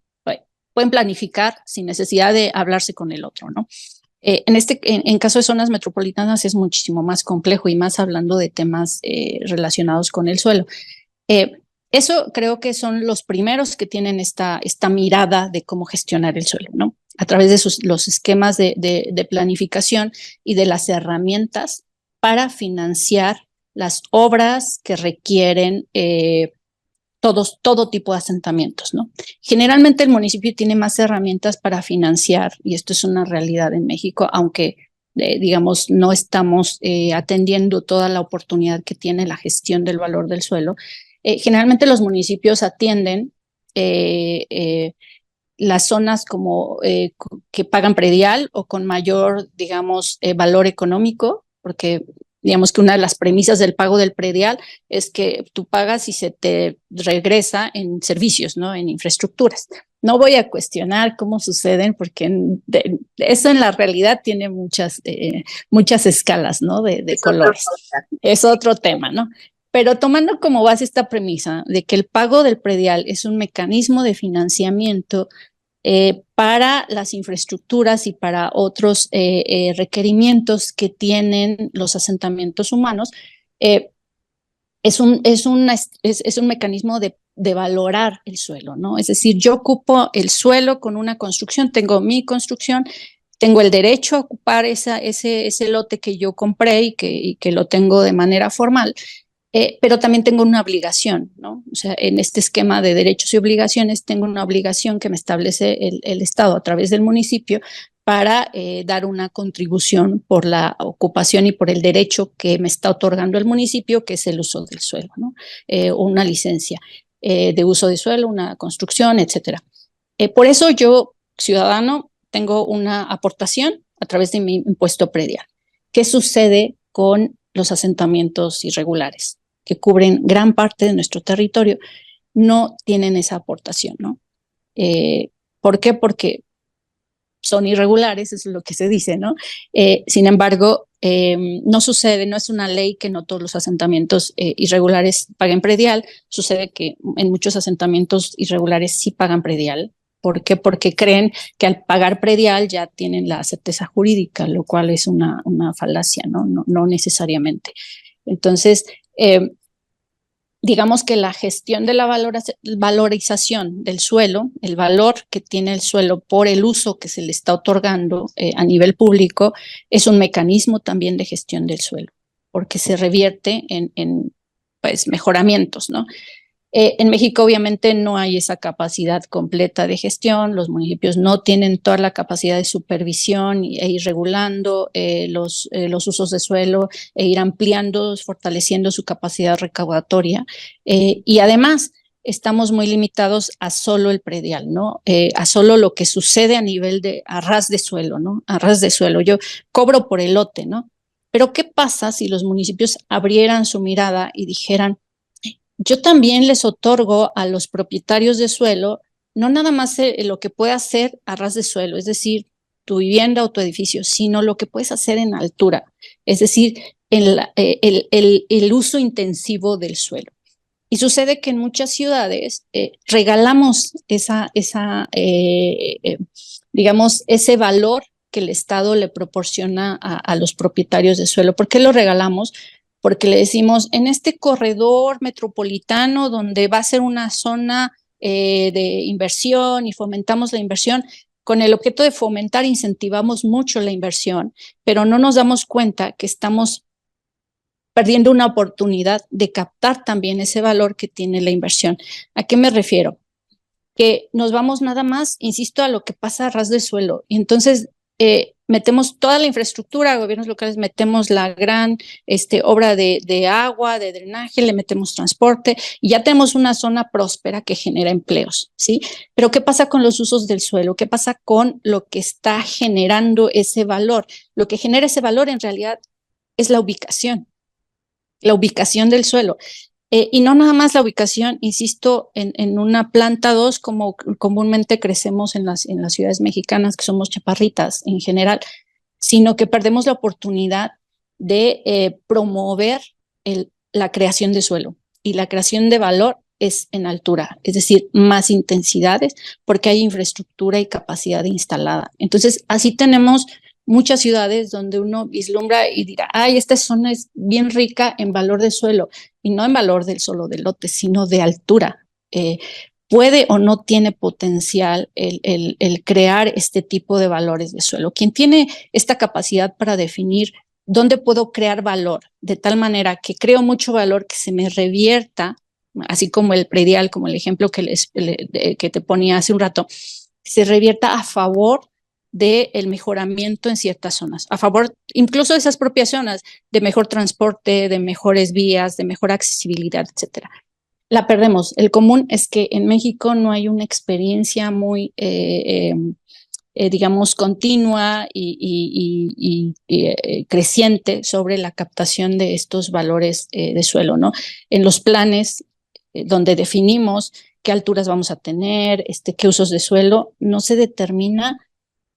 pueden planificar sin necesidad de hablarse con el otro, ¿no? En caso de zonas metropolitanas es muchísimo más complejo y más hablando de temas relacionados con el suelo. Eh, Eso creo que son los primeros que tienen esta mirada de cómo gestionar el suelo, ¿no? A través de los esquemas de planificación y de las herramientas para financiar las obras que requieren todo tipo de asentamientos, ¿no? Generalmente el municipio tiene más herramientas para financiar, y esto es una realidad en México, aunque digamos no estamos atendiendo toda la oportunidad que tiene la gestión del valor del suelo. Generalmente los municipios atienden las zonas como que pagan predial o con mayor, digamos, valor económico, porque digamos que una de las premisas del pago del predial es que tú pagas y se te regresa en servicios, ¿no? En infraestructuras. No voy a cuestionar cómo suceden, porque eso en la realidad tiene muchas escalas, ¿no? De colores. Es otro tema, ¿no? Pero tomando como base esta premisa de que el pago del predial es un mecanismo de financiamiento para las infraestructuras y para otros requerimientos que tienen los asentamientos humanos, eh, es un mecanismo de valorar el suelo, ¿no? Es decir, yo ocupo el suelo con una construcción, tengo mi construcción, tengo el derecho a ocupar ese lote que yo compré y que lo tengo de manera formal, pero también tengo una obligación, ¿no? O sea, en este esquema de derechos y obligaciones tengo una obligación que me establece el Estado a través del municipio para dar una contribución por la ocupación y por el derecho que me está otorgando el municipio, que es el uso del suelo, ¿no? Una licencia de uso de suelo, una construcción, etcétera. Por eso yo, ciudadano, tengo una aportación a través de mi impuesto predial. ¿Qué sucede con los asentamientos irregulares que cubren gran parte de nuestro territorio? No tienen esa aportación, ¿no? ¿Por qué? Porque son irregulares, eso es lo que se dice, ¿no? Sin embargo, no sucede, no es una ley que no todos los asentamientos irregulares paguen predial, sucede que en muchos asentamientos irregulares sí pagan predial. ¿Por qué? Porque creen que al pagar predial ya tienen la certeza jurídica, lo cual es una falacia, ¿no? No necesariamente. Entonces, digamos que la gestión de la valorización del suelo, el valor que tiene el suelo por el uso que se le está otorgando a nivel público, es un mecanismo también de gestión del suelo, porque se revierte en pues, mejoramientos, ¿no? En México obviamente no hay esa capacidad completa de gestión, los municipios no tienen toda la capacidad de supervisión e ir regulando los usos de suelo e ir ampliando, fortaleciendo su capacidad recaudatoria. Y además estamos muy limitados a solo el predial, ¿no? A solo lo que sucede a nivel de a ras de suelo, ¿no? A ras de suelo. Yo cobro por el lote, ¿no? Pero ¿qué pasa si los municipios abrieran su mirada y dijeran, yo también les otorgo a los propietarios de suelo no nada más lo que puede hacer a ras de suelo, es decir, tu vivienda o tu edificio, sino lo que puedes hacer en altura, es decir, el uso intensivo del suelo? Y sucede que en muchas ciudades regalamos digamos, ese valor que el Estado le proporciona a los propietarios de suelo. ¿Por qué lo regalamos? Porque le decimos, en este corredor metropolitano donde va a ser una zona de inversión y fomentamos la inversión, con el objeto de fomentar, incentivamos mucho la inversión, pero no nos damos cuenta que estamos perdiendo una oportunidad de captar también ese valor que tiene la inversión. ¿A qué me refiero? Que nos vamos nada más, insisto, a lo que pasa a ras de suelo. Y entonces metemos toda la infraestructura, gobiernos locales metemos la gran obra de agua, de drenaje, le metemos transporte y ya tenemos una zona próspera que genera empleos, ¿sí? Pero ¿qué pasa con los usos del suelo? ¿Qué pasa con lo que está generando ese valor? Lo que genera ese valor en realidad es la ubicación del suelo. Y no nada más la ubicación, insisto, en una planta 2, como comúnmente crecemos en las ciudades mexicanas, que somos chaparritas en general, sino que perdemos la oportunidad de promover la creación de suelo. Y la creación de valor es en altura, es decir, más intensidades, porque hay infraestructura y capacidad instalada. Entonces, así tenemos muchas ciudades donde uno vislumbra y dirá, ay, esta zona es bien rica en valor de suelo, y no en valor del solo del lote, sino de altura. Puede o no tiene potencial el crear este tipo de valores de suelo. Quien tiene esta capacidad para definir dónde puedo crear valor, de tal manera que creo mucho valor que se me revierta, así como el predial, como el ejemplo que te ponía hace un rato, se revierta a favor del mejoramiento en ciertas zonas, a favor incluso de esas propias zonas, de mejor transporte, de mejores vías, de mejor accesibilidad, etcétera. La perdemos. El común es que en México no hay una experiencia muy digamos, continua creciente sobre la captación de estos valores de suelo, ¿no? En los planes donde definimos qué alturas vamos a tener, qué usos de suelo, no se determina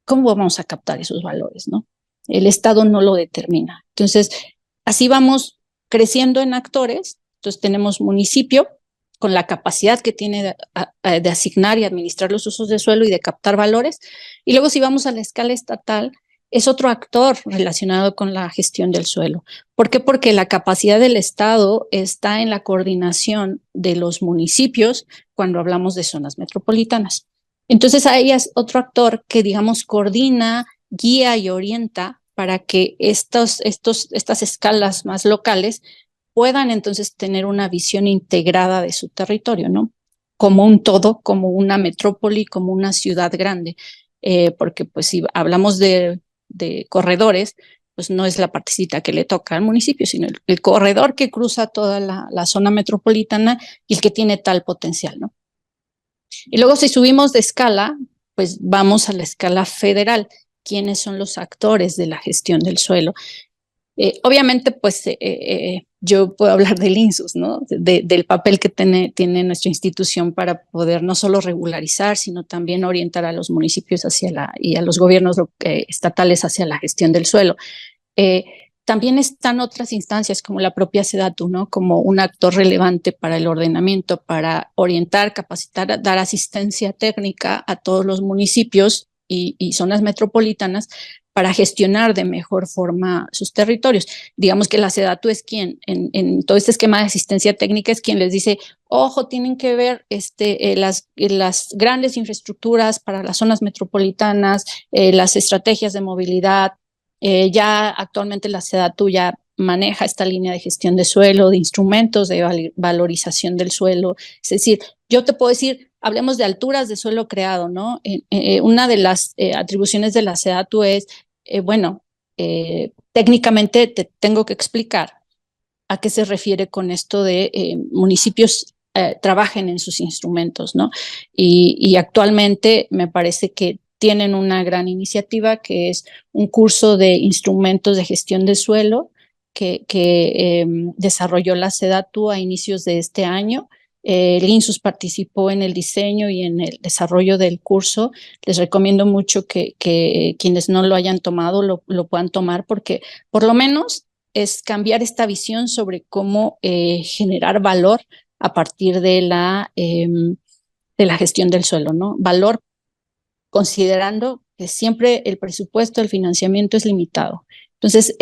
cómo vamos a captar esos valores, ¿no? El Estado no lo determina. Entonces, así vamos creciendo en actores. Entonces, tenemos municipio con la capacidad que tiene de asignar y administrar los usos de suelo y de captar valores. Y luego, si vamos a la escala estatal, es otro actor relacionado con la gestión del suelo. ¿Por qué? Porque la capacidad del Estado está en la coordinación de los municipios cuando hablamos de zonas metropolitanas. Entonces ahí es otro actor que, digamos, coordina, guía y orienta para que estas escalas más locales puedan entonces tener una visión integrada de su territorio, ¿no? Como un todo, como una metrópoli, como una ciudad grande. Porque pues si hablamos de corredores, pues no es la partecita que le toca al municipio, sino el corredor que cruza toda la zona metropolitana y el que tiene tal potencial, ¿no? Y luego si subimos de escala, pues vamos a la escala federal. ¿Quiénes son los actores de la gestión del suelo? Obviamente, pues yo puedo hablar del INSUS, ¿no? Del papel que tiene nuestra institución para poder no solo regularizar, sino también orientar a los municipios y a los gobiernos estatales hacia la gestión del suelo. Eh, También están otras instancias como la propia SEDATU, ¿no? Como un actor relevante para el ordenamiento, para orientar, capacitar, dar asistencia técnica a todos los municipios y zonas metropolitanas para gestionar de mejor forma sus territorios. Digamos que la SEDATU es quien, en todo este esquema de asistencia técnica, es quien les dice, ojo, tienen que ver las grandes infraestructuras para las zonas metropolitanas, las estrategias de movilidad. Ya actualmente la SEDATU ya maneja esta línea de gestión de suelo, de instrumentos de valorización del suelo. Es decir, yo te puedo decir, hablemos de alturas de suelo creado, ¿no? Una de las atribuciones de la SEDATU es, bueno, técnicamente te tengo que explicar a qué se refiere con esto de municipios trabajen en sus instrumentos, ¿no? Y actualmente me parece que tienen una gran iniciativa que es un curso de instrumentos de gestión de suelo que desarrolló la SEDATU a inicios de este año. El INSUS participó en el diseño y en el desarrollo del curso. Les recomiendo mucho que quienes no lo hayan tomado lo puedan tomar porque por lo menos es cambiar esta visión sobre cómo generar valor a partir de la gestión del suelo, ¿no? Valor considerando que siempre el presupuesto, el financiamiento es limitado. Entonces,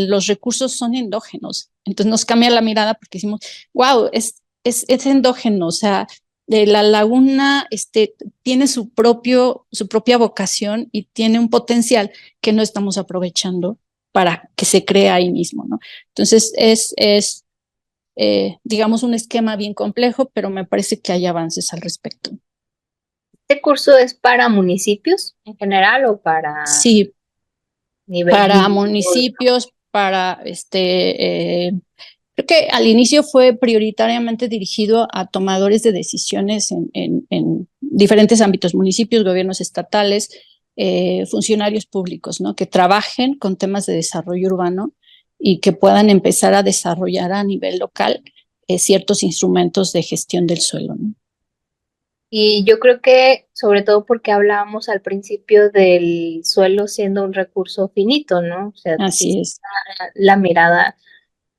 los recursos son endógenos. Entonces, nos cambia la mirada porque decimos, wow, es endógeno, o sea, de la laguna tiene su propia vocación y tiene un potencial que no estamos aprovechando para que se crea ahí mismo, ¿no? Entonces, digamos, un esquema bien complejo, pero me parece que hay avances al respecto. ¿Este curso es para municipios en general o para Sí, nivel? para municipios, creo que al inicio fue prioritariamente dirigido a tomadores de decisiones en diferentes ámbitos, municipios, gobiernos estatales, funcionarios públicos, ¿no? Que trabajen con temas de desarrollo urbano y que puedan empezar a desarrollar a nivel local ciertos instrumentos de gestión del suelo, ¿no? Y yo creo que sobre todo porque hablábamos al principio del suelo siendo un recurso finito, ¿no? O sea, Así quizá es, la mirada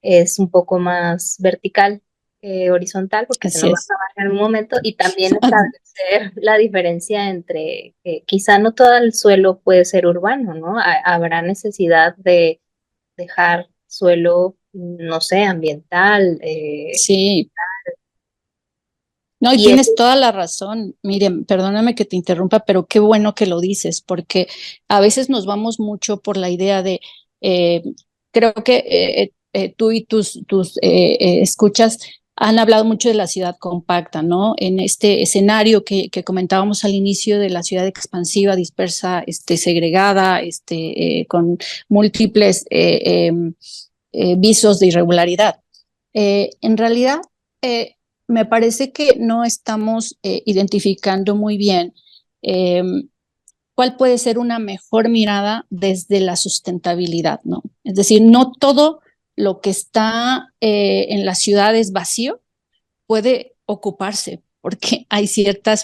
es un poco más vertical que horizontal porque se así nos va a es. acabar en un momento y también establecer la diferencia entre que quizá no todo el suelo puede ser urbano, ¿no? Habrá necesidad de dejar suelo, no sé, ambiental. Sí, no, y Y eso tienes toda la razón. Miren, perdóname que te interrumpa, pero qué bueno que lo dices, porque a veces nos vamos mucho por la idea de, eh, creo que tú y tus escuchas han hablado mucho de la ciudad compacta, ¿no? En este escenario que comentábamos al inicio de la ciudad expansiva, dispersa, segregada, con múltiples visos de irregularidad. En realidad, eh, me parece que no estamos identificando muy bien eh, cuál puede ser una mejor mirada desde la sustentabilidad, ¿no? Es decir, no todo lo que está en las ciudades vacío puede ocuparse, porque hay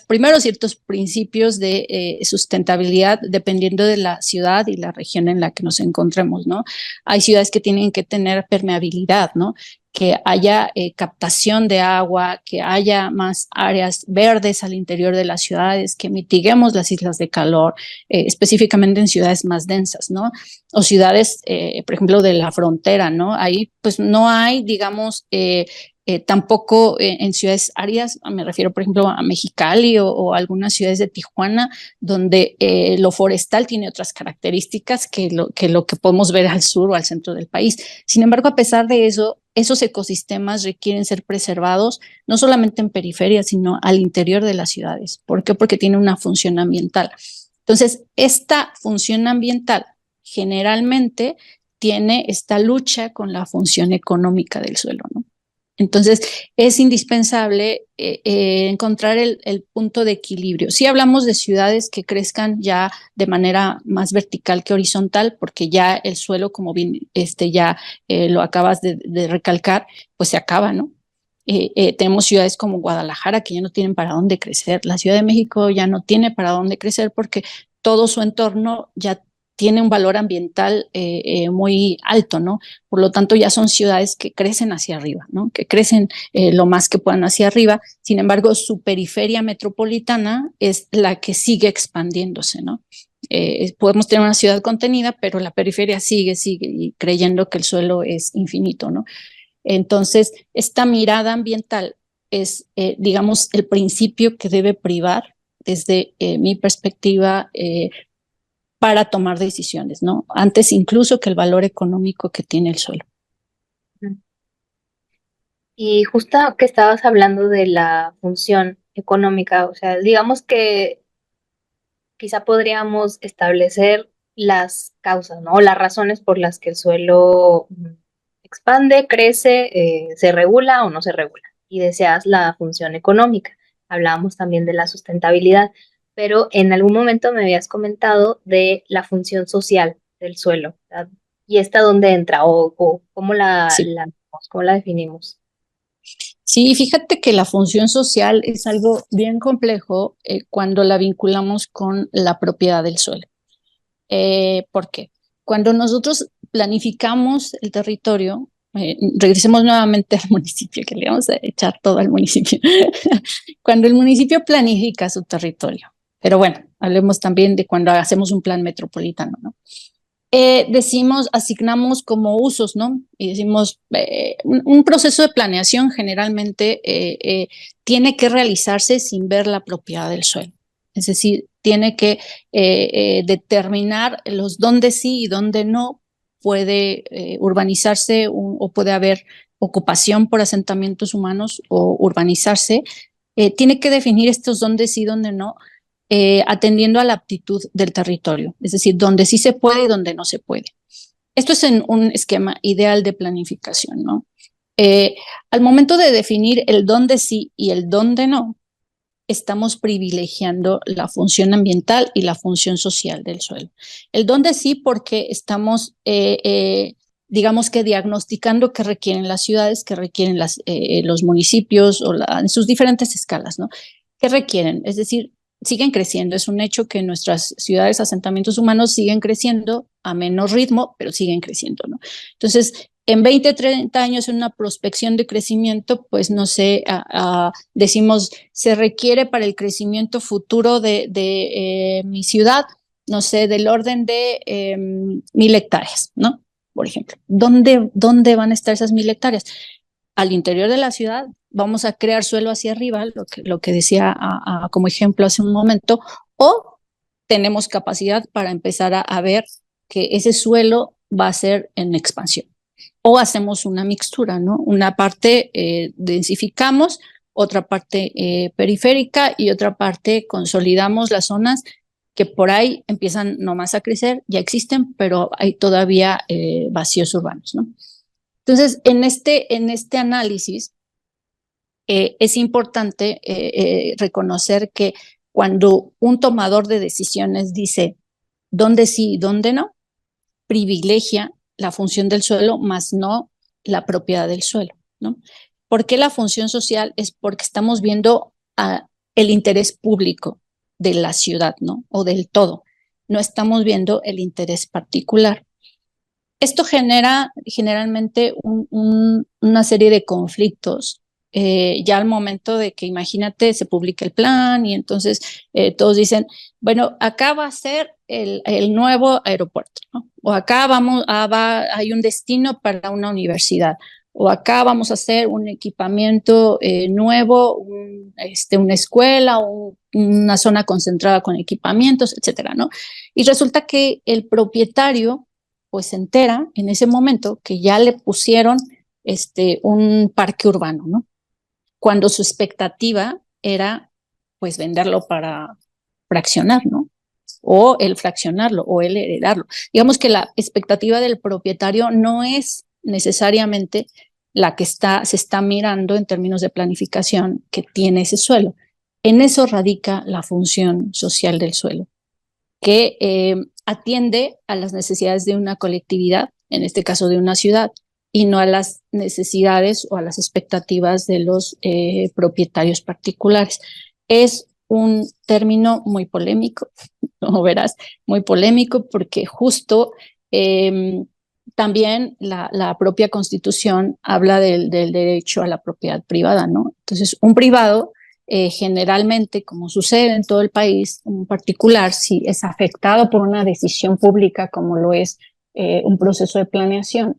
primero ciertos principios de sustentabilidad dependiendo de la ciudad y la región en la que nos encontremos, ¿no? Hay ciudades que tienen que tener permeabilidad, ¿no? Que haya captación de agua, que haya más áreas verdes al interior de las ciudades, que mitiguemos las islas de calor, específicamente en ciudades más densas, ¿no? O ciudades, por ejemplo, de la frontera, ¿no? Ahí pues no hay, digamos, tampoco en ciudades áreas, me refiero por ejemplo a Mexicali o algunas ciudades de Tijuana, donde lo forestal tiene otras características que lo que podemos ver al sur o al centro del país. Sin embargo, a pesar de eso, esos ecosistemas requieren ser preservados, no solamente en periferia, sino al interior de las ciudades. ¿Por qué? Porque tiene una función ambiental. Entonces, esta función ambiental generalmente tiene esta lucha con la función económica del suelo, ¿no? Entonces, es indispensable encontrar el punto de equilibrio. Si hablamos de ciudades que crezcan ya de manera más vertical que horizontal, porque ya el suelo, como bien ya lo acabas de recalcar, pues se acaba, ¿no? Tenemos ciudades como Guadalajara que ya no tienen para dónde crecer. La Ciudad de México ya no tiene para dónde crecer porque todo su entorno ya tiene un valor ambiental muy alto, ¿no? Por lo tanto, ya son ciudades que crecen hacia arriba, ¿no? Que crecen lo más que puedan hacia arriba. Sin embargo, su periferia metropolitana es la que sigue expandiéndose, ¿no? Podemos tener una ciudad contenida, pero la periferia sigue creyendo que el suelo es infinito, ¿no? Entonces, esta mirada ambiental es, digamos, el principio que debe privar desde mi perspectiva para tomar decisiones, ¿no? Antes incluso que el valor económico que tiene el suelo. Y justo que estabas hablando de la función económica, o sea, digamos que quizá podríamos establecer las causas, ¿no? O las razones por las que el suelo expande, crece, se regula o no se regula. Y deseas la función económica. Hablábamos también de la sustentabilidad, pero en algún momento me habías comentado de la función social del suelo, ¿verdad? ¿Y esta dónde entra o cómo Sí. cómo la definimos? Sí, fíjate que la función social es algo bien complejo cuando la vinculamos con la propiedad del suelo. ¿Por qué? Cuando nosotros planificamos el territorio, regresemos nuevamente al municipio, que le vamos a echar todo al municipio. Cuando el municipio planifica su territorio, pero bueno, hablemos también de cuando hacemos un plan metropolitano, ¿no? Decimos, asignamos como usos, ¿no? Y decimos, un proceso de planeación generalmente tiene que realizarse sin ver la propiedad del suelo. Es decir, tiene que determinar los dónde sí y dónde no puede urbanizarse o puede haber ocupación por asentamientos humanos o urbanizarse. Tiene que definir estos dónde sí y dónde no atendiendo a la aptitud del territorio, es decir, donde sí se puede y donde no se puede. Esto es en un esquema ideal de planificación, ¿no? Al momento de definir el dónde sí y el dónde no, estamos privilegiando la función ambiental y la función social del suelo. El dónde sí porque estamos, digamos que diagnosticando qué requieren las ciudades, qué requieren los municipios o en sus diferentes escalas, ¿no? ¿Qué requieren? Es decir, siguen creciendo. Es un hecho que nuestras ciudades, asentamientos humanos siguen creciendo a menor ritmo, pero siguen creciendo, ¿no? Entonces, en 20, 30 años en una prospección de crecimiento, pues no sé, decimos, se requiere para el crecimiento futuro de mi ciudad, no sé, del orden de 1,000 hectáreas, ¿no? Por ejemplo, ¿dónde van a estar esas 1,000 hectáreas? Al interior de la ciudad, vamos a crear suelo hacia arriba, lo que decía como ejemplo hace un momento, o tenemos capacidad para empezar a ver que ese suelo va a ser en expansión. O hacemos una mixtura, ¿no? Una parte densificamos, otra parte periférica y otra parte consolidamos las zonas que por ahí empiezan nomás a crecer, ya existen, pero hay todavía vacíos urbanos, ¿no? Entonces, en este análisis es importante reconocer que Cuando un tomador de decisiones dice dónde sí y dónde no, privilegia la función del suelo, más no la propiedad del suelo, ¿no? ¿Por qué la función social? Es porque estamos viendo el interés público de la ciudad, ¿no? O del todo. No estamos viendo el interés particular. Esto genera generalmente una serie de conflictos. Ya al momento de que, imagínate, se publica el plan y entonces todos dicen, bueno, acá va a ser el nuevo aeropuerto, ¿no? O acá hay un destino para una universidad, o acá vamos a hacer un equipamiento nuevo, una escuela, una zona concentrada con equipamientos, etcétera, ¿no? Y resulta que el propietario pues se entera en ese momento que ya le pusieron un parque urbano, ¿no? Cuando su expectativa era pues venderlo para fraccionar, ¿no? O el fraccionarlo o el heredarlo. Digamos que la expectativa del propietario no es necesariamente la que se está mirando en términos de planificación que tiene ese suelo. En eso radica la función social del suelo, que atiende a las necesidades de una colectividad, en este caso de una ciudad, y no a las necesidades o a las expectativas de los propietarios particulares. Es un término muy polémico, como verás, muy polémico porque justo también la propia Constitución habla del derecho a la propiedad privada, ¿no? Entonces, un privado generalmente, como sucede en todo el país, en particular, si es afectado por una decisión pública, como lo es un proceso de planeación,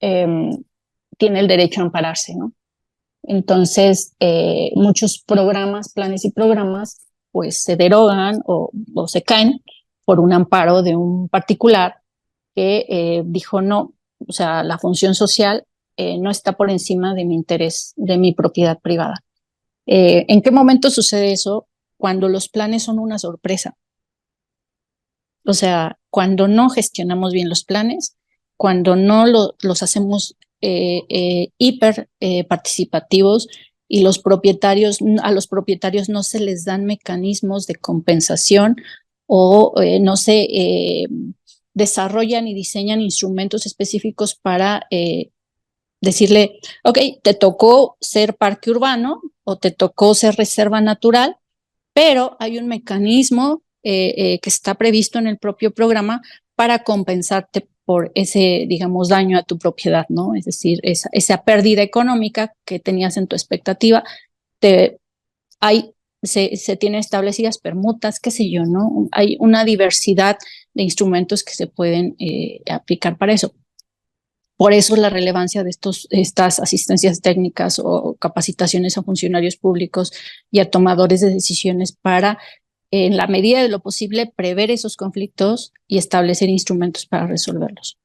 eh, tiene el derecho a ampararse, ¿no? Entonces, muchos programas, planes y programas, pues se derogan o se caen por un amparo de un particular que dijo no, o sea, la función social no está por encima de mi interés, de mi propiedad privada. ¿En qué momento sucede eso? Cuando los planes son una sorpresa. O sea, cuando no gestionamos bien los planes, cuando no los hacemos hiper participativos y a los propietarios no se les dan mecanismos de compensación o no se desarrollan y diseñan instrumentos específicos para decirle, ok, te tocó ser parque urbano o te tocó ser reserva natural, pero hay un mecanismo que está previsto en el propio programa para compensarte por ese, digamos, daño a tu propiedad, ¿no? Es decir, esa pérdida económica que tenías en tu expectativa, te, hay, se tienen establecidas permutas, qué sé yo, ¿no? Hay una diversidad de instrumentos que se pueden aplicar para eso. Por eso la relevancia de estas asistencias técnicas o capacitaciones a funcionarios públicos y a tomadores de decisiones para, en la medida de lo posible, prever esos conflictos y establecer instrumentos para resolverlos.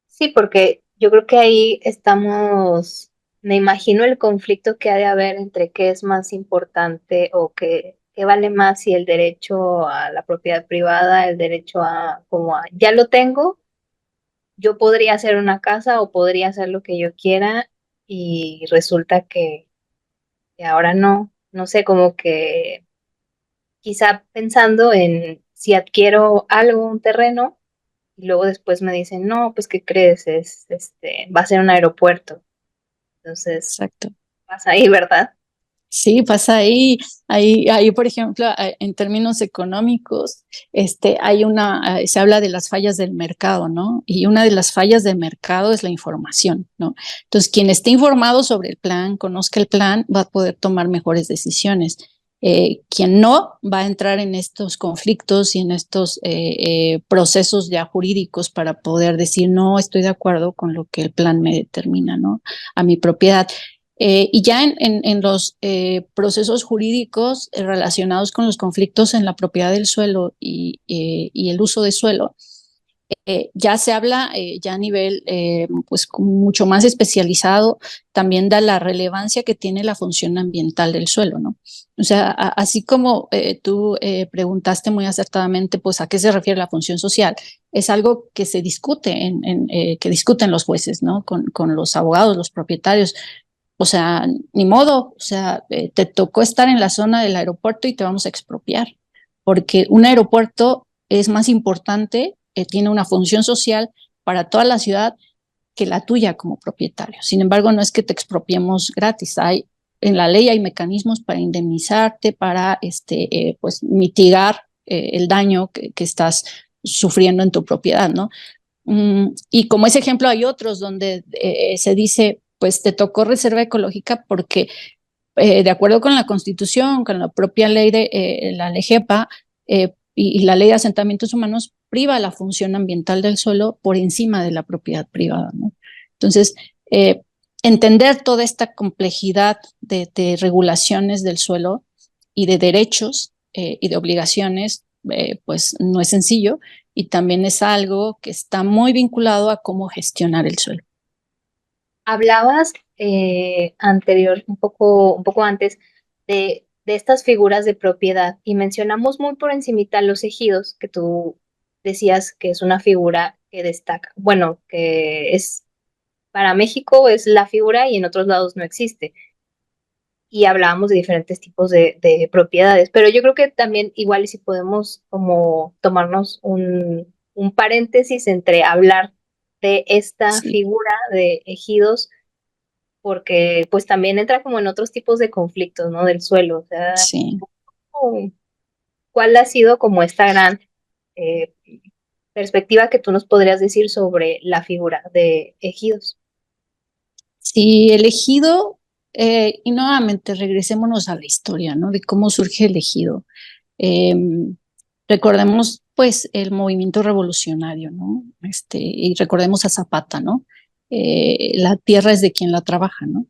Sí, porque yo creo que ahí estamos, me imagino el conflicto que ha de haber entre qué es más importante o qué vale más, si el derecho a la propiedad privada, el derecho ya lo tengo, yo podría hacer una casa o podría hacer lo que yo quiera y resulta que ahora no sé, como que quizá pensando en si adquiero algo, un terreno, y luego después me dicen, no, pues ¿qué crees? Va a ser un aeropuerto. Entonces, Exacto. pasa ahí, ¿verdad? Sí, pasa ahí, por ejemplo, en términos económicos, se habla de las fallas del mercado, ¿no? Y una de las fallas del mercado es la información, ¿no? Entonces, quien esté informado sobre el plan, conozca el plan, va a poder tomar mejores decisiones. Quien no va a entrar en estos conflictos y en estos procesos ya jurídicos para poder decir, no estoy de acuerdo con lo que el plan me determina, ¿no? A mi propiedad. Y ya en los procesos jurídicos relacionados con los conflictos en la propiedad del suelo y el uso de suelo, ya se habla ya a nivel pues mucho más especializado, también da la relevancia que tiene la función ambiental del suelo, ¿no? O sea, así como tú preguntaste muy acertadamente, pues a qué se refiere la función social, es algo que se discute que discuten los jueces, ¿no? Con los abogados, los propietarios, o sea, ni modo, o sea, te tocó estar en la zona del aeropuerto y te vamos a expropiar, porque un aeropuerto es más importante, tiene una función social para toda la ciudad que la tuya como propietario. Sin embargo, no es que te expropiemos gratis, en la ley hay mecanismos para indemnizarte, para pues mitigar el daño que estás sufriendo en tu propiedad, ¿no? Y como ese ejemplo hay otros donde se dice, pues te tocó reserva ecológica porque de acuerdo con la Constitución, con la propia ley de la LGEPA y la ley de asentamientos humanos, priva la función ambiental del suelo por encima de la propiedad privada, ¿no? Entonces, eh, entender toda esta complejidad de regulaciones del suelo y de derechos y de obligaciones, pues no es sencillo y también es algo que está muy vinculado a cómo gestionar el suelo. Hablabas un poco antes de estas figuras de propiedad y mencionamos muy por encimita los ejidos, que tú decías que es una figura que destaca. Bueno, que es para México es la figura y en otros lados no existe. Y hablábamos de diferentes tipos de propiedades, pero yo creo que también igual si podemos como tomarnos un paréntesis entre hablar de esta Sí, figura de ejidos porque pues también entra como en otros tipos de conflictos, ¿no? Del suelo. O sea, sí. ¿cuál ha sido como esta gran eh, perspectiva que tú nos podrías decir sobre la figura de ejidos? Sí, el ejido, y nuevamente regresémonos a la historia, ¿no? De cómo surge el ejido. Eh, recordemos, pues, el movimiento revolucionario, ¿no? Y recordemos a Zapata, ¿no? La tierra es de quien la trabaja, ¿no?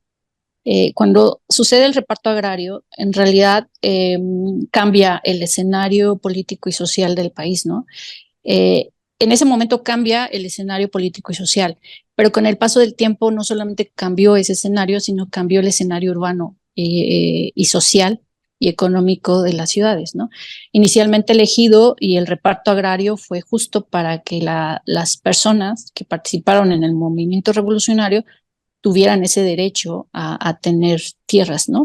Cuando sucede el reparto agrario, en realidad cambia el escenario político y social del país, ¿no? En ese momento cambia el escenario político y social, pero con el paso del tiempo no solamente cambió ese escenario, sino cambió el escenario urbano y social y económico de las ciudades, ¿no? Inicialmente el ejido y el reparto agrario fue justo para que las personas que participaron en el movimiento revolucionario tuvieran ese derecho a tener tierras, ¿no?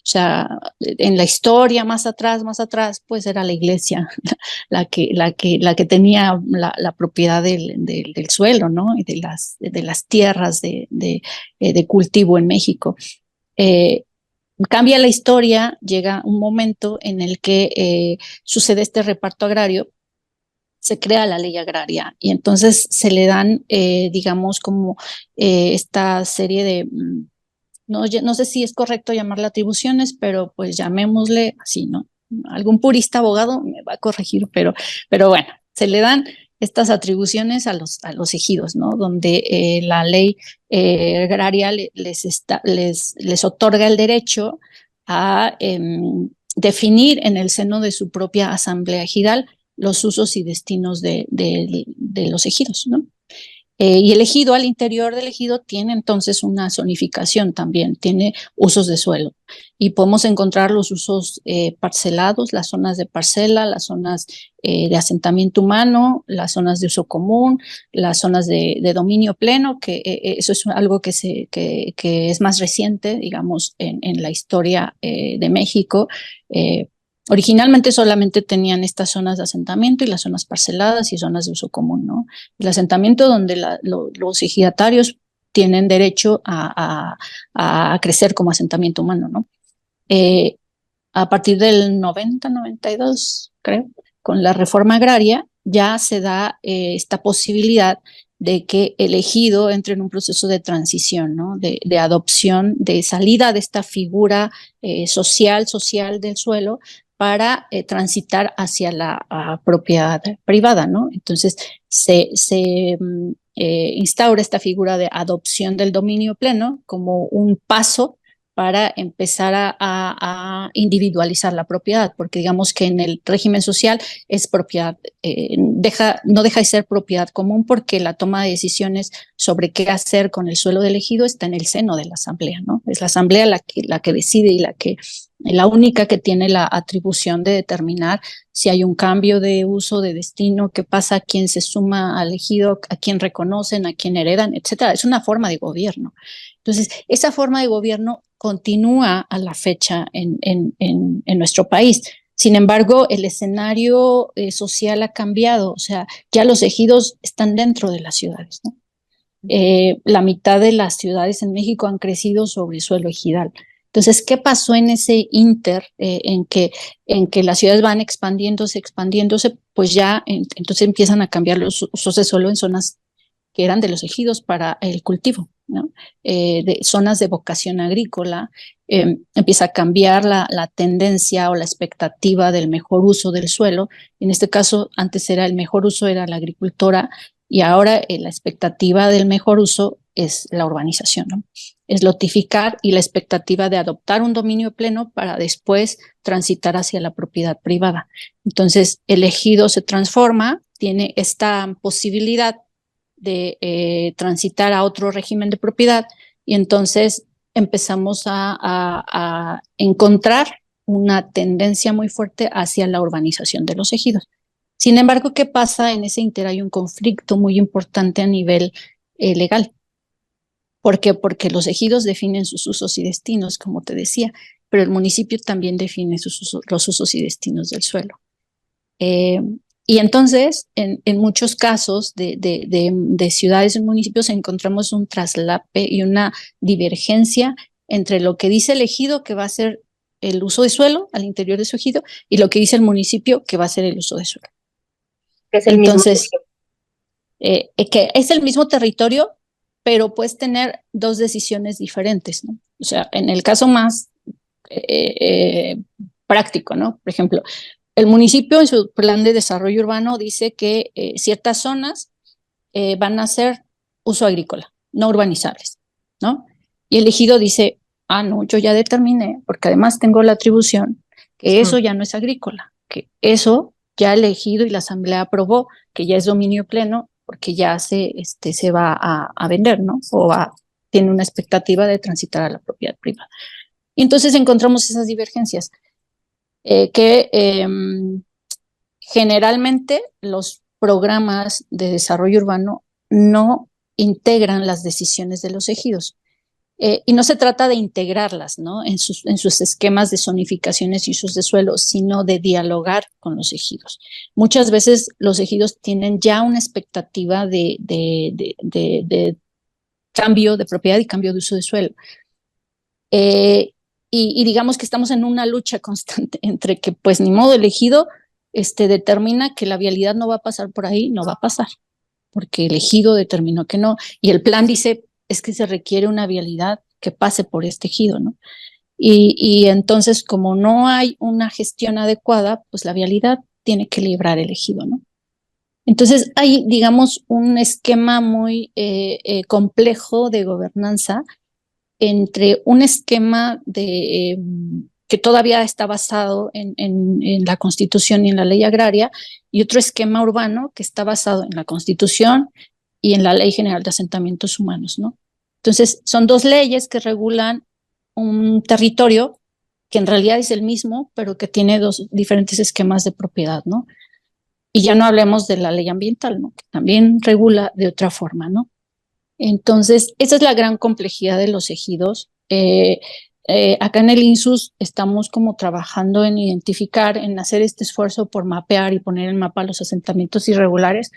O sea, en la historia más atrás, pues era la iglesia la que tenía la propiedad del suelo, ¿no? Y de las tierras de cultivo en México. Eh, cambia la historia, llega un momento en el que sucede este reparto agrario, se crea la ley agraria y entonces se le dan, digamos, como esta serie de no, no sé si es correcto llamarle atribuciones, pero pues llamémosle así, ¿no? Algún purista abogado me va a corregir, pero bueno, se le dan estas atribuciones a los ejidos, ¿no? Donde la ley agraria les otorga el derecho a definir en el seno de su propia asamblea ejidal los usos y destinos de los ejidos, ¿no? Y el ejido, al interior del ejido, tiene entonces una zonificación también, tiene usos de suelo. Y podemos encontrar los usos parcelados, las zonas de parcela, las zonas de asentamiento humano, las zonas de uso común, las zonas de dominio pleno, que eso es algo que es más reciente, digamos, en la historia de México. Originalmente solamente tenían estas zonas de asentamiento y las zonas parceladas y zonas de uso común, ¿no? El asentamiento donde los ejidatarios tienen derecho a crecer como asentamiento humano, ¿no? Eh, a partir del 90, 92, creo, con la reforma agraria, ya se da esta posibilidad de que el ejido entre en un proceso de transición, ¿no? De adopción, de salida de esta figura social del suelo para transitar hacia la propiedad privada, ¿no? Entonces, instaura esta figura de adopción del dominio pleno como un paso para empezar a individualizar la propiedad, porque digamos que en el régimen social es propiedad, no deja de ser propiedad común porque la toma de decisiones sobre qué hacer con el suelo del ejido está en el seno de la asamblea, ¿no? Es la asamblea la que decide y la única que tiene la atribución de determinar si hay un cambio de uso, de destino, qué pasa, a quién se suma al ejido, a quién reconocen, a quién heredan, etcétera. Es una forma de gobierno. Entonces, esa forma de gobierno continúa a la fecha en nuestro país. Sin embargo, el escenario social ha cambiado, o sea, ya los ejidos están dentro de las ciudades, ¿no? La mitad de las ciudades en México han crecido sobre suelo ejidal. Entonces, ¿qué pasó en ese inter en que las ciudades van expandiéndose? Pues ya entonces empiezan a cambiar los usos de suelo en zonas que eran de los ejidos para el cultivo, ¿no? De zonas de vocación agrícola, empieza a cambiar la tendencia o la expectativa del mejor uso del suelo. En este caso, antes era el mejor uso, era la agricultora, y ahora la expectativa del mejor uso es la urbanización, ¿no? Es lotificar y la expectativa de adoptar un dominio pleno para después transitar hacia la propiedad privada. Entonces, el ejido se transforma, tiene esta posibilidad de transitar a otro régimen de propiedad y entonces empezamos a encontrar una tendencia muy fuerte hacia la urbanización de los ejidos. Sin embargo, ¿qué pasa? En ese inter hay un conflicto muy importante a nivel legal. ¿Por qué? Porque los ejidos definen sus usos y destinos, como te decía, pero el municipio también define los usos y destinos del suelo. Eh, y entonces, en muchos casos de ciudades y municipios encontramos un traslape y una divergencia entre lo que dice el ejido que va a ser el uso de suelo al interior de su ejido y lo que dice el municipio que va a ser el uso de suelo. Que es el Entonces, mismo. que es el mismo territorio, pero puedes tener dos decisiones diferentes, ¿no? O sea, en el caso más práctico, ¿no? Por ejemplo, el municipio en su plan de desarrollo urbano dice que ciertas zonas van a ser uso agrícola, no urbanizables, ¿no? Y el ejido dice, ah, no, yo ya determiné, porque además tengo la atribución, que eso ya no es agrícola, que eso ya el ejido y la asamblea aprobó, que ya es dominio pleno, porque ya se va a vender, ¿no? Tiene una expectativa de transitar a la propiedad privada. Y entonces encontramos esas divergencias que generalmente los programas de desarrollo urbano no integran las decisiones de los ejidos. Y no se trata de integrarlas, ¿no? En sus esquemas de zonificaciones y usos de suelo, sino de dialogar con los ejidos. Muchas veces los ejidos tienen ya una expectativa de cambio de propiedad y cambio de uso de suelo. Y digamos que estamos en una lucha constante entre que, pues, ni modo, el ejido determina que la vialidad no va a pasar por ahí, no va a pasar, porque el ejido determinó que no, y el plan dice, es que se requiere una vialidad que pase por este ejido, ¿no? Y entonces, como no hay una gestión adecuada, pues la vialidad tiene que librar el ejido, ¿no? Entonces, hay, digamos, un esquema muy complejo de gobernanza entre un esquema que todavía está basado en la Constitución y en la ley agraria y otro esquema urbano que está basado en la Constitución y en la Ley General de Asentamientos Humanos, ¿no? Entonces, son dos leyes que regulan un territorio que en realidad es el mismo, pero que tiene dos diferentes esquemas de propiedad, ¿no? Y ya no hablemos de la ley ambiental, ¿no? Que también regula de otra forma, ¿no? Entonces, esa es la gran complejidad de los ejidos. Acá en el INSUS estamos como trabajando en identificar, en hacer este esfuerzo por mapear y poner en mapa los asentamientos irregulares.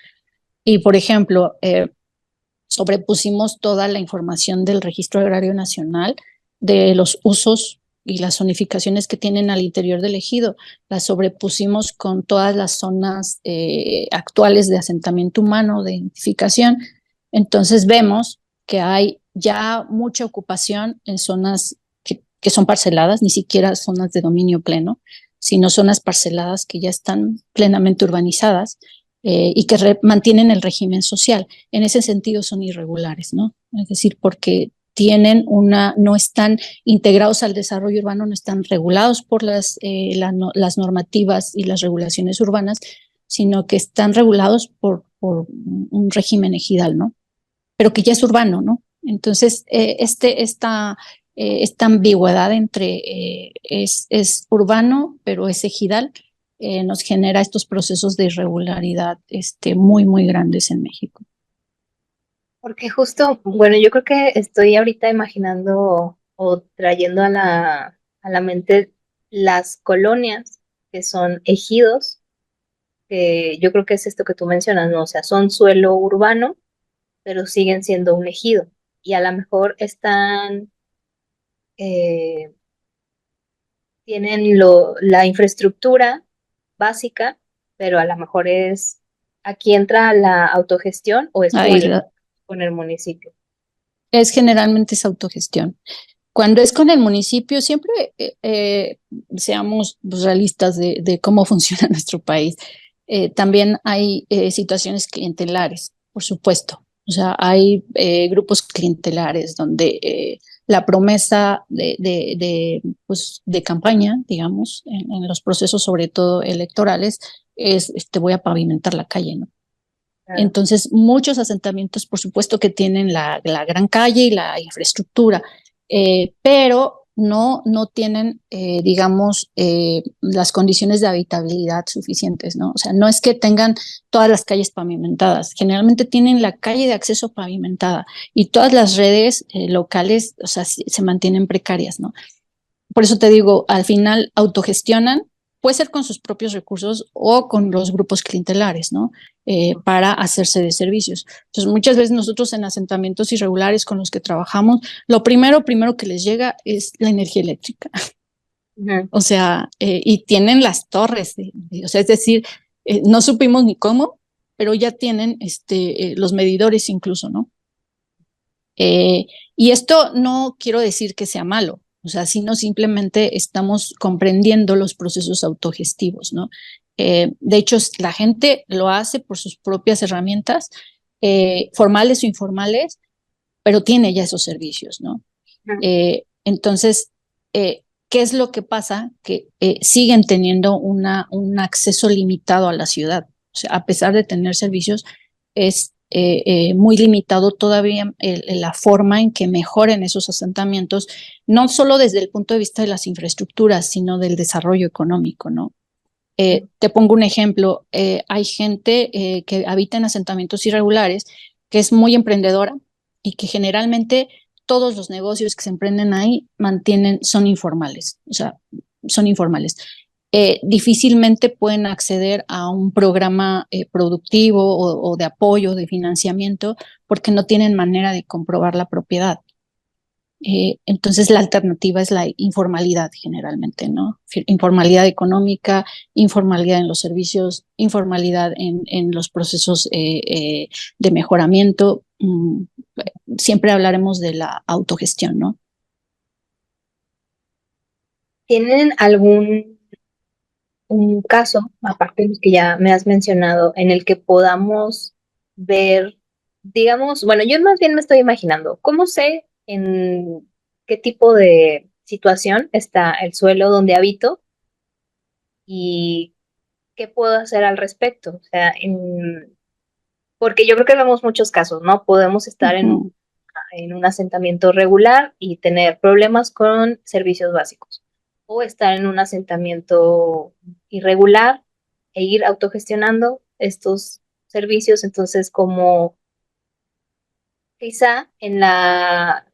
Y, por ejemplo, sobrepusimos toda la información del Registro Agrario Nacional de los usos y las zonificaciones que tienen al interior del ejido. Las sobrepusimos con todas las zonas actuales de asentamiento humano, de identificación. Entonces vemos que hay ya mucha ocupación en zonas que son parceladas, ni siquiera zonas de dominio pleno, sino zonas parceladas que ya están plenamente urbanizadas y que mantienen el régimen social. En ese sentido son irregulares, ¿no? Es decir, porque no están integrados al desarrollo urbano, no están regulados por las normativas y las regulaciones urbanas, sino que están regulados por un régimen ejidal, ¿no? Pero que ya es urbano, ¿no? Entonces, esta ambigüedad entre es urbano, pero es ejidal, nos genera estos procesos de irregularidad muy, muy grandes en México. Porque justo, bueno, yo creo que estoy ahorita imaginando o trayendo a la mente las colonias que son ejidos, que yo creo que es esto que tú mencionas, ¿no? O sea, son suelo urbano, pero siguen siendo un ejido. Y a lo mejor eh, tienen la infraestructura básica, pero a lo mejor aquí entra la autogestión o es Ahí con el municipio. es generalmente esa autogestión. Cuando es con el municipio, siempre seamos realistas de cómo funciona nuestro país. También hay situaciones clientelares, por supuesto. O sea, hay grupos clientelares donde la promesa pues, de campaña, digamos, en los procesos, sobre todo electorales, es, te voy a pavimentar la calle, ¿no? Claro. Entonces, muchos asentamientos, por supuesto, que tienen la gran calle y la infraestructura, pero no tienen, digamos, las condiciones de habitabilidad suficientes, ¿no? O sea, no es que tengan todas las calles pavimentadas, generalmente tienen la calle de acceso pavimentada y todas las redes locales, o sea, se mantienen precarias, ¿no? Por eso te digo, al final autogestionan, puede ser con sus propios recursos o con los grupos clientelares, ¿no? Para hacerse de servicios. Entonces, muchas veces nosotros en asentamientos irregulares con los que trabajamos, lo primero que les llega es la energía eléctrica. Ujú. O sea, y tienen las torres, o sea, es decir, no supimos ni cómo, pero ya tienen los medidores incluso, ¿no? Eh, y esto no quiero decir que sea malo, o sea, sino simplemente estamos comprendiendo los procesos autogestivos, ¿no? De hecho, la gente lo hace por sus propias herramientas, formales o informales, pero tiene ya esos servicios, ¿no? Ujú. Entonces, ¿qué es lo que pasa? Que siguen teniendo un acceso limitado a la ciudad. O sea, a pesar de tener servicios, es muy limitado todavía la forma en que mejoren esos asentamientos, no solo desde el punto de vista de las infraestructuras, sino del desarrollo económico, ¿no? Te pongo un ejemplo, hay gente que habita en asentamientos irregulares que es muy emprendedora y que generalmente todos los negocios que se emprenden ahí son informales, o sea, son informales. Difícilmente pueden acceder a un programa productivo o de apoyo, de financiamiento, porque no tienen manera de comprobar la propiedad. Entonces la alternativa es la informalidad generalmente, ¿no? Informalidad económica, informalidad en los servicios, informalidad en los procesos de mejoramiento. Siempre hablaremos de la autogestión, ¿no? ¿Tienen algún un caso, aparte de los que ya me has mencionado, en el que podamos ver, digamos, bueno, yo más bien me estoy imaginando, ¿cómo sé en qué tipo de situación está el suelo donde habito y qué puedo hacer al respecto? O sea, porque yo creo que vemos muchos casos, ¿no? Podemos estar Ujú. en un asentamiento regular y tener problemas con servicios básicos, o estar en un asentamiento irregular e ir autogestionando estos servicios. Entonces, como quizá en la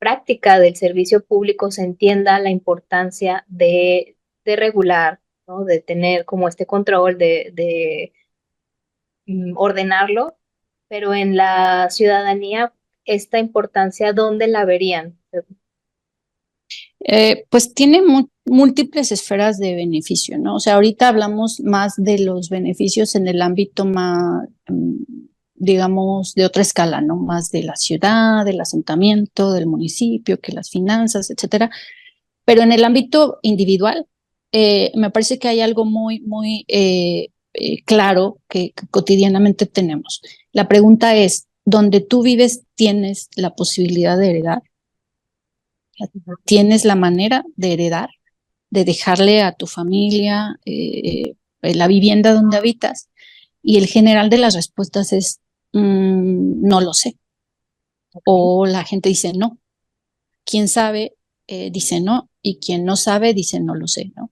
práctica del servicio público se entienda la importancia de regular, ¿no? De tener como este control, ordenarlo, pero en la ciudadanía esta importancia, ¿dónde la verían? Pues tiene múltiples esferas de beneficio, ¿no? O sea, ahorita hablamos más de los beneficios en el ámbito más, digamos, de otra escala, ¿no? Más de la ciudad, del asentamiento, del municipio, que las finanzas, etcétera. Pero en el ámbito individual, me parece que hay algo muy claro que cotidianamente tenemos. La pregunta es, ¿dónde tú vives tienes la posibilidad de heredar? ¿Tienes la manera de heredar, de dejarle a tu familia la vivienda donde habitas? Y el general de las respuestas es, no lo sé. Ok. O la gente dice no. Quien sabe dice no y quien no sabe dice no lo sé, ¿no?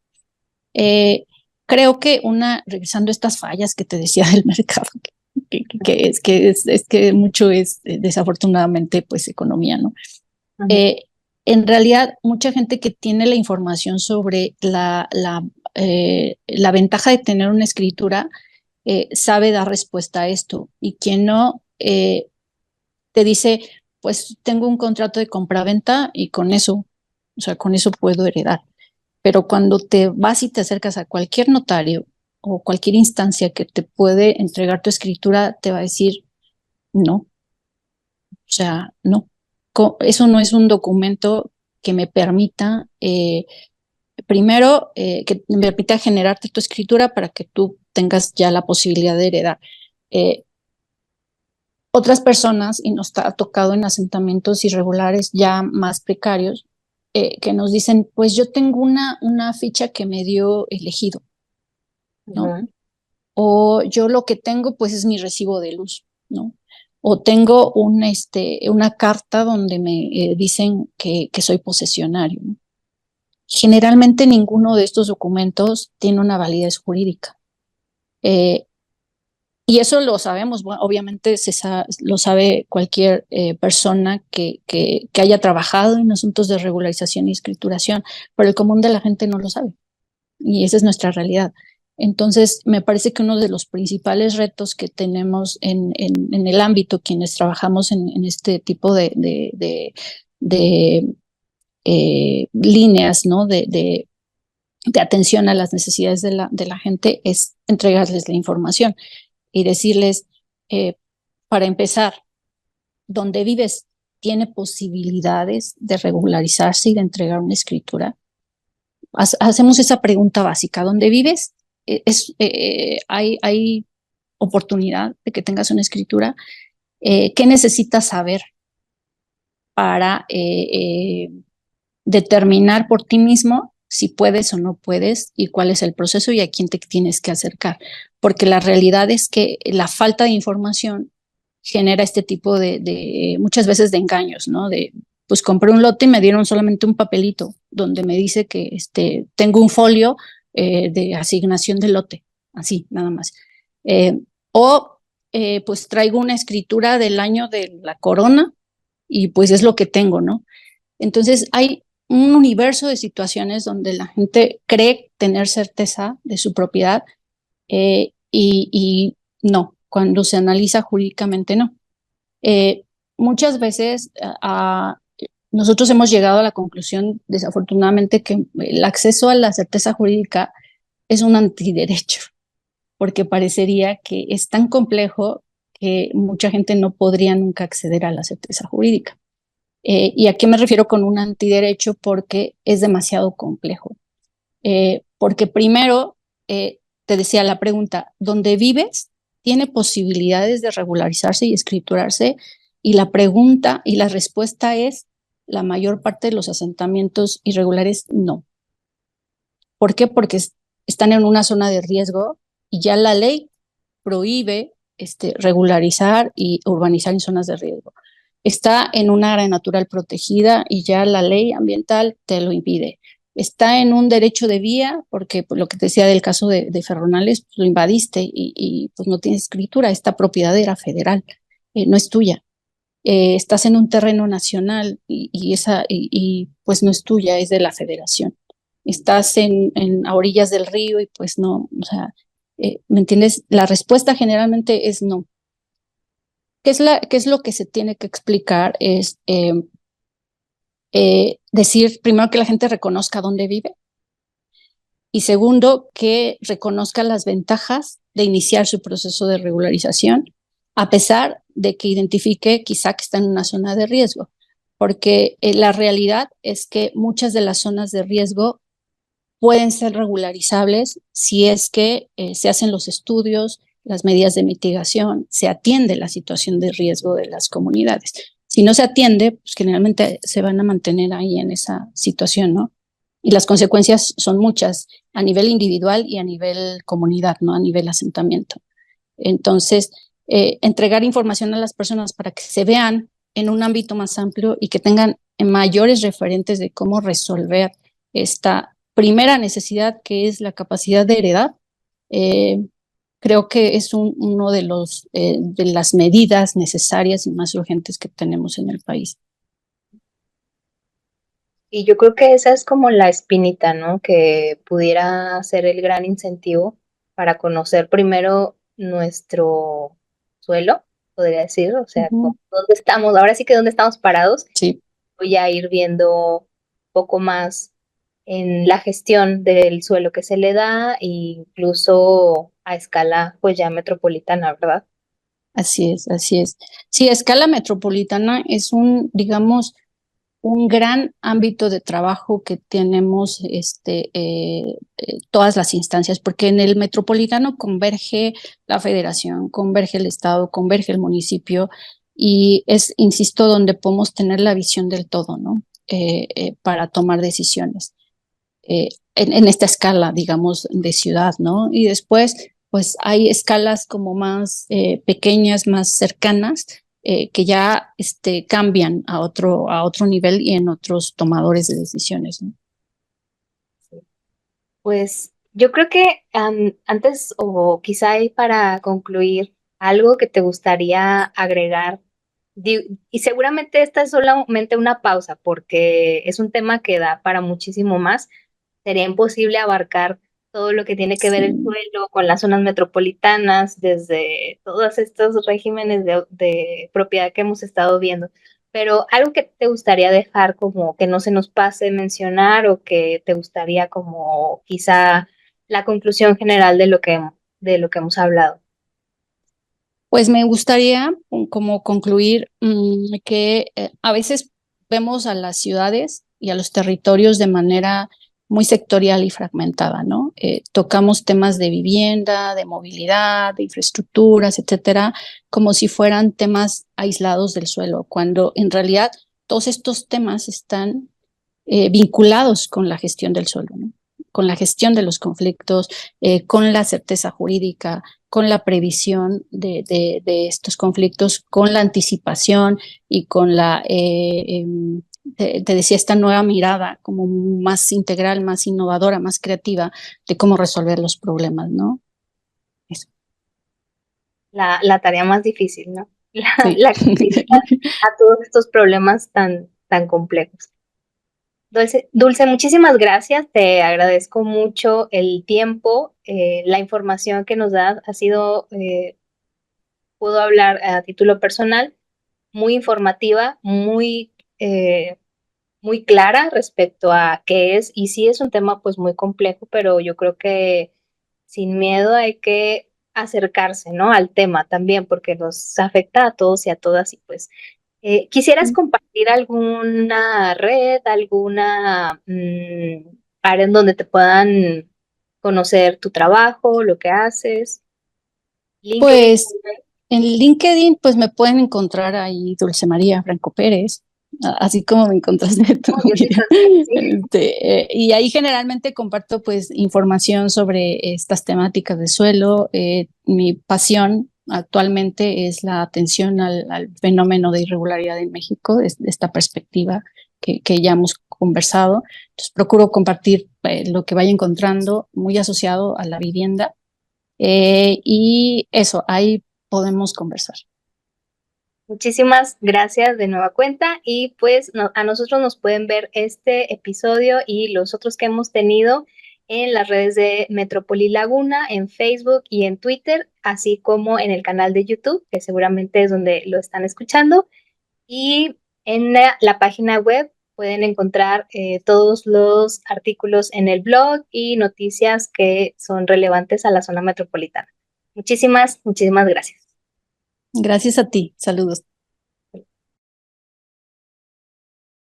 Eh, Creo que regresando a estas fallas que te decía del mercado, es que mucho es desafortunadamente pues economía, ¿no? Ujú. Eh, en realidad, mucha gente que tiene la información sobre la ventaja de tener una escritura sabe dar respuesta a esto, y quien no te dice, pues tengo un contrato de compraventa y con eso, o sea, con eso puedo heredar. Pero cuando te vas y te acercas a cualquier notario o cualquier instancia que te puede entregar tu escritura, te va a decir, no, o sea, no. Eso no es un documento que me permita, primero, que me permita generarte tu escritura para que tú tengas ya la posibilidad de heredar. Eh, Otras personas, y nos ha tocado en asentamientos irregulares ya más precarios, que nos dicen, pues yo tengo una ficha que me dio elegido, ¿no? Ujú. O yo lo que tengo pues es mi recibo de luz, ¿no? O tengo una carta donde me dicen que soy posesionario, ¿no? Generalmente ninguno de estos documentos tiene una validez jurídica. Eh, y eso lo sabemos, bueno, obviamente lo sabe cualquier persona que haya trabajado en asuntos de regularización y escrituración, pero el común de la gente no lo sabe. Y esa es nuestra realidad. Entonces, me parece que uno de los principales retos que tenemos en el ámbito, quienes trabajamos en este tipo de líneas, ¿no? De atención a las necesidades de la gente, es entregarles la información y decirles, eh, para empezar, ¿dónde vives tiene posibilidades de regularizarse y de entregar una escritura? Hacemos esa pregunta básica. ¿Dónde vives? Hay oportunidad de que tengas una escritura. ¿Qué necesitas saber para determinar por ti mismo si puedes o no puedes y cuál es el proceso y a quién te tienes que acercar? Porque la realidad es que la falta de información genera este tipo de muchas veces de engaños, ¿no? Pues compré un lote y me dieron solamente un papelito donde me dice que tengo un folio de asignación de lote, así, nada más. Eh, o pues traigo una escritura del año de la corona y pues es lo que tengo, ¿no? Entonces hay un universo de situaciones donde la gente cree tener certeza de su propiedad y no, cuando se analiza jurídicamente no. Eh, Muchas veces nosotros hemos llegado a la conclusión, desafortunadamente, que el acceso a la certeza jurídica es un antiderecho, porque parecería que es tan complejo que mucha gente no podría nunca acceder a la certeza jurídica. ¿Y a qué me refiero con un antiderecho? Porque es demasiado complejo. Porque primero, te decía la pregunta, ¿dónde vives tiene posibilidades de regularizarse y escriturarse? Y la pregunta y la respuesta es, la mayor parte de los asentamientos irregulares no. ¿Por qué? Porque están en una zona de riesgo y ya la ley prohíbe regularizar y urbanizar en zonas de riesgo. Está en un área natural protegida y ya la ley ambiental te lo impide. Está en un derecho de vía, porque pues, lo que te decía del caso de Ferronales, pues, lo invadiste y pues no tienes escritura, esta propiedad era federal, no es tuya. Estás en un terreno nacional y pues no es tuya, es de la federación. Estás a orillas del río y pues no, o sea, ¿me entiendes? La respuesta generalmente es no. ¿Qué es lo que se tiene que explicar? Es decir, primero, que la gente reconozca dónde vive y segundo, que reconozca las ventajas de iniciar su proceso de regularización, a pesar de que identifique quizá que está en una zona de riesgo, porque la realidad es que muchas de las zonas de riesgo pueden ser regularizables si es que se hacen los estudios, las medidas de mitigación, se atiende la situación de riesgo de las comunidades. Si no se atiende, pues generalmente se van a mantener ahí en esa situación, ¿no? Y las consecuencias son muchas a nivel individual y a nivel comunidad, ¿no? A nivel asentamiento. Entonces, entregar información a las personas para que se vean en un ámbito más amplio y que tengan mayores referentes de cómo resolver esta primera necesidad, que es la capacidad de heredar, creo que es uno de las medidas necesarias y más urgentes que tenemos en el país. Y yo creo que esa es como la espinita, ¿no? Que pudiera ser el gran incentivo para conocer primero nuestro suelo, podría decir, o sea, Ujú. dónde estamos, ahora sí que dónde estamos parados, Sí, voy a ir viendo un poco más en la gestión del suelo que se le da, e incluso a escala, pues ya metropolitana, ¿verdad? así es, así es. Sí, a escala metropolitana es digamos, un gran ámbito de trabajo que tenemos todas las instancias, porque en el metropolitano converge la federación, converge el estado, converge el municipio y es, insisto, donde podemos tener la visión del todo, ¿no? Para tomar decisiones en esta escala, digamos, de ciudad, ¿no? Y después, pues hay escalas como más pequeñas, más cercanas, que ya cambian a otro nivel y en otros tomadores de decisiones, ¿no? Pues yo creo que antes o quizá ahí para concluir, algo que te gustaría agregar, y seguramente esta es solamente una pausa porque es un tema que da para muchísimo más. Sería imposible abarcar todo lo que tiene que ver el Sí. suelo con las zonas metropolitanas, desde todos estos regímenes de propiedad que hemos estado viendo. Pero algo que te gustaría dejar como que no se nos pase mencionar o que te gustaría como quizá la conclusión general de lo que hemos hablado. Pues me gustaría como concluir que a veces vemos a las ciudades y a los territorios de manera muy sectorial y fragmentada, ¿no? Tocamos temas de vivienda, de movilidad, de infraestructuras, etcétera, como si fueran temas aislados del suelo, cuando en realidad todos estos temas están vinculados con la gestión del suelo, ¿no? Con la gestión de los conflictos, con la certeza jurídica, con la previsión de estos conflictos, con la anticipación y con te decía, esta nueva mirada como más integral, más innovadora, más creativa de cómo resolver los problemas, ¿no? Eso, La tarea más difícil, ¿no? sí. La que implica a todos estos problemas tan complejos. Dulce, muchísimas gracias. Te agradezco mucho el tiempo, la información que nos das. Puedo hablar a título personal, muy informativa, eh, muy clara respecto a qué es. Y sí es un tema pues muy complejo, pero yo creo que sin miedo hay que acercarse, ¿no? Al tema también, porque nos afecta a todos y a todas. Y pues ¿quisieras compartir alguna red, alguna área en donde te puedan conocer tu trabajo, lo que haces? LinkedIn. Pues en LinkedIn, pues me pueden encontrar ahí Dulce María Franco Pérez, así como me encontraste tú, Oh, yo sí Miriam. también, sí. Y ahí generalmente comparto pues información sobre estas temáticas de suelo. Mi pasión actualmente es la atención al fenómeno de irregularidad en México, desde esta perspectiva que ya hemos conversado. Entonces procuro compartir lo que vaya encontrando muy asociado a la vivienda y eso, ahí podemos conversar. Muchísimas gracias de nueva cuenta y pues a nosotros nos pueden ver este episodio y los otros que hemos tenido en las redes de Metrópoli Laguna, en Facebook y en Twitter, así como en el canal de YouTube, que seguramente es donde lo están escuchando. Y en la página web pueden encontrar todos los artículos en el blog y noticias que son relevantes a la zona metropolitana. Muchísimas gracias. Gracias a ti. Saludos.